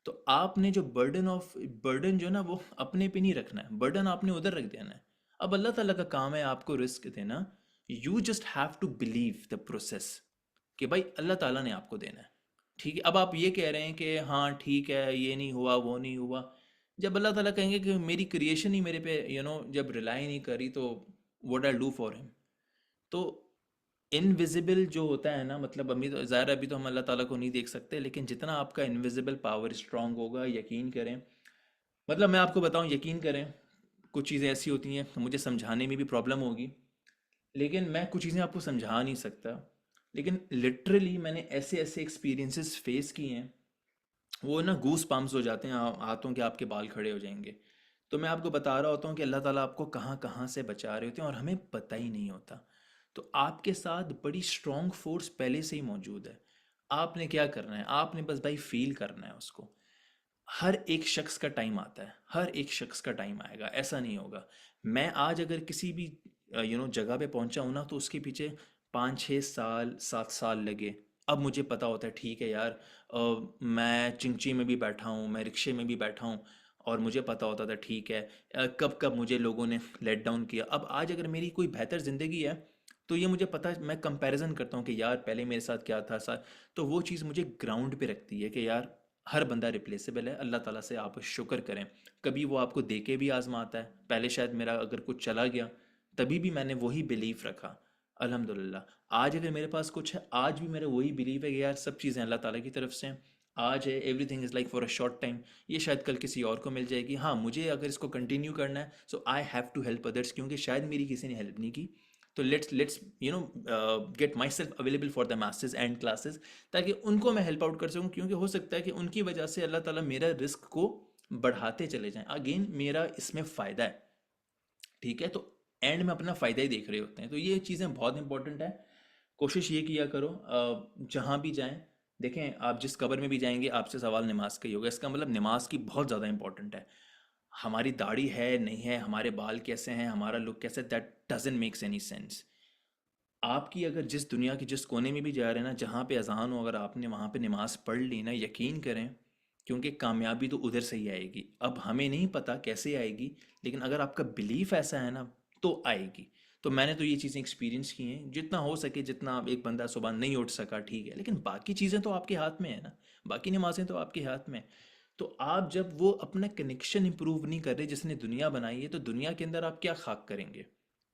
तो आपने जो बर्डन जो ना वो अपने पे नहीं रखना है, बर्डन आपने उधर रख देना है। अब अल्लाह ताला का काम है आपको रिस्क देना। You just have to believe the process कि भाई अल्लाह ताला ने आपको देना है, ठीक है। अब आप ये कह रहे हैं कि हाँ ठीक है, ये नहीं हुआ वो नहीं हुआ। जब अल्लाह ताला कहेंगे कि मेरी क्रिएशन ही मेरे पे जब रिलाई नहीं करी, तो what I do for him. तो इनविजिबल जो होता है ना, मतलब अभी तो ज़ाहिर है, अभी तो हम अल्लाह ताला को नहीं देख सकते, लेकिन जितना आपका इनविजिबल पावर स्ट्रांग होगा, यकीन करें, मतलब मैं आपको बताऊं, यकीन करें, कुछ चीज़ें ऐसी होती हैं तो मुझे समझाने में भी प्रॉब्लम होगी, लेकिन मैं कुछ चीज़ें आपको समझा नहीं सकता। लेकिन लिटरली मैंने ऐसे ऐसे एक्सपीरियंसेस फेस किए हैं, वो ना गूस पम्प्स हो जाते हैं, हाथों के आपके बाल खड़े हो जाएंगे। तो मैं आपको बता रहा होता हूँ कि अल्लाह ताला आपको कहाँ कहाँ से बचा रहे होते हैं और हमें पता ही नहीं होता। तो आपके साथ बड़ी स्ट्रॉन्ग फोर्स पहले से ही मौजूद है। आपने क्या करना है, आपने बस भाई फील करना है उसको। हर एक शख्स का टाइम आता है, हर एक शख्स का टाइम आएगा, ऐसा नहीं होगा। मैं आज अगर किसी भी जगह पे पहुंचा हूं ना, तो उसके पीछे 5 6 साल 7 साल लगे। अब मुझे पता होता है ठीक है यार, मैं चिंची में भी बैठा हूँ, मैं रिक्शे में भी बैठा हूँ, और मुझे पता होता था ठीक है कब कब मुझे लोगों ने लेट डाउन किया। अब आज अगर मेरी कोई बेहतर ज़िंदगी है, तो ये मुझे पता है, मैं कंपैरिजन करता हूँ कि यार पहले मेरे साथ क्या था सा। तो वो चीज़ मुझे ग्राउंड पे रखती है कि यार हर बंदा रिप्लेसेबल है। अल्लाह ताला से आप शुक्र करें, कभी वो आपको दे के भी आजमाता है। पहले शायद मेरा अगर कुछ चला गया, तभी भी मैंने वही बिलीव रखा। अल्हम्दुलिल्लाह आज अगर मेरे पास कुछ है, आज भी मेरा वही बिलीव है कि यार सब चीज़ें अल्लाह ताला की तरफ से हैं। आज है, everything is like for a short time. ये शायद कल किसी और को मिल जाएगी। हाँ, मुझे अगर इसको कंटिन्यू करना है, so I have to help others, क्योंकि शायद मेरी किसी ने हेल्प नहीं की। तो let's get myself available for the masses and classes, ताकि उनको मैं हेल्प आउट कर सकूं, क्योंकि हो सकता है कि उनकी वजह से अल्लाह ताला मेरा रिस्क को बढ़ाते चले जाएं। अगेन मेरा इसमें फ़ायदा है, ठीक है। तो एंड में अपना फ़ायदा ही देख रहे होते हैं। तो ये चीज़ें बहुत इंपॉर्टेंट है। कोशिश ये किया करो, जहाँ भी जाएं, देखें आप जिस कब्र में भी जाएंगे, आपसे सवाल नमाज का ही होगा। इसका मतलब नमाज की बहुत ज़्यादा इंपॉर्टेंट है। हमारी दाढ़ी है नहीं है, हमारे बाल कैसे हैं, हमारा लुक कैसे, that doesn't makes any sense. आपकी अगर जिस दुनिया के जिस कोने में भी जा रहे हैं ना, जहाँ पे अजान हो, अगर आपने वहाँ पे नमाज पढ़ ली ना, यकीन करें, क्योंकि कामयाबी तो उधर से ही आएगी। अब हमें नहीं पता कैसे आएगी, लेकिन अगर आपका बिलीफ ऐसा है ना, तो आएगी। तो मैंने तो ये चीज़ें एक्सपीरियंस की हैं। जितना हो सके, जितना आप, एक बंदा सुबह नहीं उठ सका ठीक है, लेकिन बाकी चीज़ें तो आपके हाथ में है ना, बाकी नमाजें तो आपके हाथ में। तो आप जब वो अपना कनेक्शन इंप्रूव नहीं कर रहे जिसने दुनिया बनाई है, तो दुनिया के अंदर आप क्या खाक करेंगे,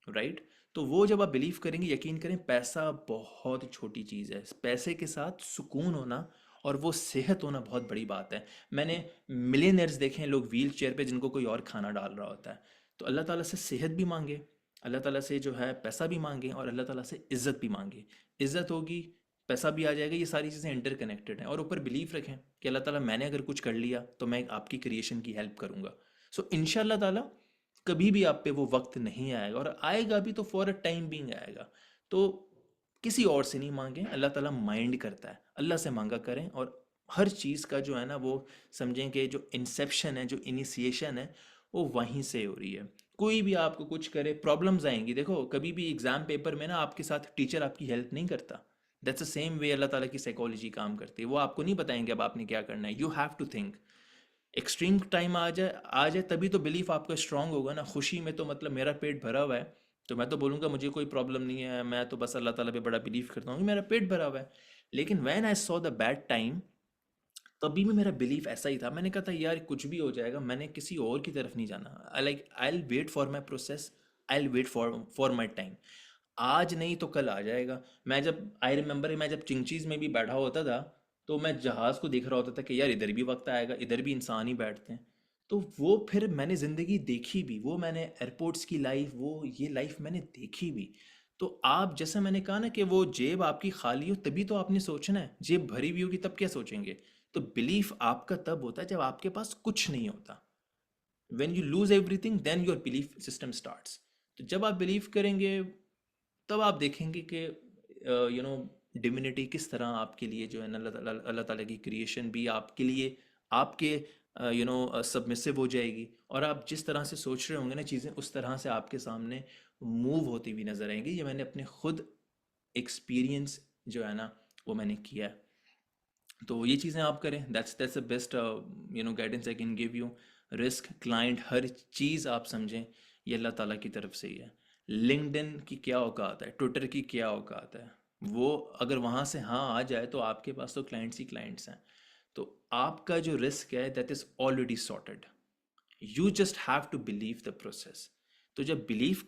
राइट। तो वो जब आप बिलीव करेंगे, यकीन करें, पैसा बहुत छोटी चीज़ है। पैसे के साथ सुकून होना और वो सेहत होना बहुत बड़ी बात है। मैंने मिलियनर्स देखे हैं, लोग व्हील चेयर पे, जिनको कोई और खाना डाल रहा होता है। तो अल्लाह ताला से सेहत भी मांगे, अल्लाह ताला से जो है पैसा भी मांगे, और अल्लाह ताला से इज़्ज़त भी मांगे। इज़्ज़त होगी, पैसा भी आ जाएगा। ये सारी चीज़ें इंटरकनेक्टेड हैं। और ऊपर बिलीव रखें कि अल्लाह ताला मैंने अगर कुछ कर लिया, तो मैं आपकी क्रिएशन की हेल्प करूँगा। सो इंशाअल्लाह ताला कभी भी आप पे वो वक्त नहीं आएगा, और आएगा भी तो फॉर अ टाइम बीइंग आएगा। तो किसी और से नहीं मांगें, अल्लाह ताला माइंड करता है, अल्लाह से मांगा करें। और हर चीज़ का जो है ना, वो समझें कि जो इंसेप्शन है, जो इनिशिएशन है, वो वहीं से हो रही है। कोई भी आपको कुछ करे, प्रॉब्लम्स आएंगी। देखो, कभी भी एग्जाम पेपर में ना आपके साथ टीचर आपकी हेल्प नहीं करता। दैट्स द सेम वे अल्लाह ताला की साइकोलॉजी काम करती है। वो आपको नहीं बताएंगे अब आपने क्या करना है, you have to think. Extreme time आ जाए तभी तो बिलीफ आपका स्ट्रांग होगा ना। खुशी में तो मतलब मेरा पेट भरा हुआ है, तो मैं तो बोलूँगा मुझे कोई प्रॉब्लम नहीं है, मैं तो बस अल्लाह ताला पे बड़ा बिलीव करता हूँ कि मेरा पेट भरा हुआ है। लेकिन when I saw the bad time, तभी भी मेरा बिलीफ ऐसा ही था। मैंने कहा था यार कुछ भी हो जाएगा, मैंने किसी और की तरफ नहीं जाना। I will wait for my process, I will wait for my time. आज नहीं तो कल आ जाएगा। मैं जब आई रिमेंबर, मैं जब चिंचीज़ में भी बैठा होता था, तो मैं जहाज़ को देख रहा होता था कि यार इधर भी वक्त आएगा, इधर भी इंसान ही बैठते हैं। तो वो फिर मैंने ज़िंदगी देखी भी, वो मैंने एयरपोर्ट्स की लाइफ, वो ये लाइफ मैंने देखी भी। तो आप जैसे मैंने कहा ना कि वो जेब आपकी खाली हो तभी तो आपने सोचना है, जेब भरी हुई होगी तब क्या सोचेंगे। तो बिलीफ आपका तब होता है जब आपके पास कुछ नहीं होता। when you lose everything then your belief system starts। तो जब आप बिलीव करेंगे तब आप देखेंगे कि डिविनिटी किस तरह आपके लिए जो है ना, अल्लाह ताला की क्रिएशन भी आपके लिए आपके सबमिसिव हो जाएगी, और आप जिस तरह से सोच रहे होंगे ना चीज़ें उस तरह से आपके सामने मूव होती हुई नजर आएंगी। ये मैंने अपने खुद एक्सपीरियंस जो है ना वो मैंने किया है। तो ये चीज़ें आप करें, that's the best guidance I can give you. Risk, client, हर चीज़ आप समझें ये अल्लाह ताला की तरफ से ही है। लिंक्डइन की क्या औकात है, ट्विटर की क्या औकात है, वो अगर वहाँ से हाँ आ जाए तो आपके पास तो क्लाइंट्स ही क्लाइंट्स हैं। तो आपका जो रिस्क है that is already sorted, you just have to believe the process. तो जब बिलीव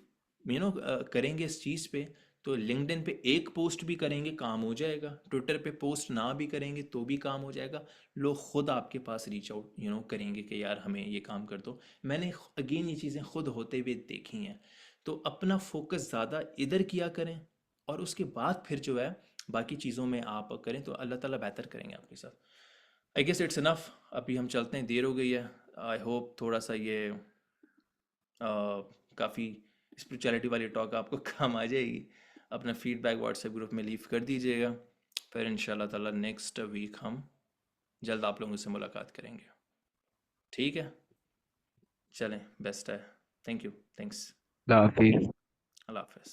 करेंगे इस चीज़ पे, तो लिंक्डइन पे एक पोस्ट भी करेंगे काम हो जाएगा, ट्विटर पे पोस्ट ना भी करेंगे तो भी काम हो जाएगा। लोग खुद आपके पास रीच आउट करेंगे कि यार हमें ये काम कर दो। मैंने अगेन ये चीज़ें खुद होते हुए देखी हैं। तो अपना फोकस ज़्यादा इधर किया करें, और उसके बाद फिर जो है बाकी चीज़ों में आप करें तो अल्लाह ताला बेहतर करेंगे आपके साथ। आई गेस इट्स इनफ, अभी हम चलते हैं, देर हो गई है। आई होप थोड़ा सा ये काफ़ी स्पिरिचुअलिटी वाली टॉक आपको काम आ जाएगी। अपना फीडबैक व्हाट्सएप ग्रुप में लीव कर दीजिएगा। फिर इंशाल्लाह ताला नेक्स्ट वीक हम जल्द आप लोगों से मुलाकात करेंगे। ठीक है, चलें, बेस्ट है। थैंक यू, थैंक्स, अल्लाह हाफिज। अल्लाह हाफ़िज़।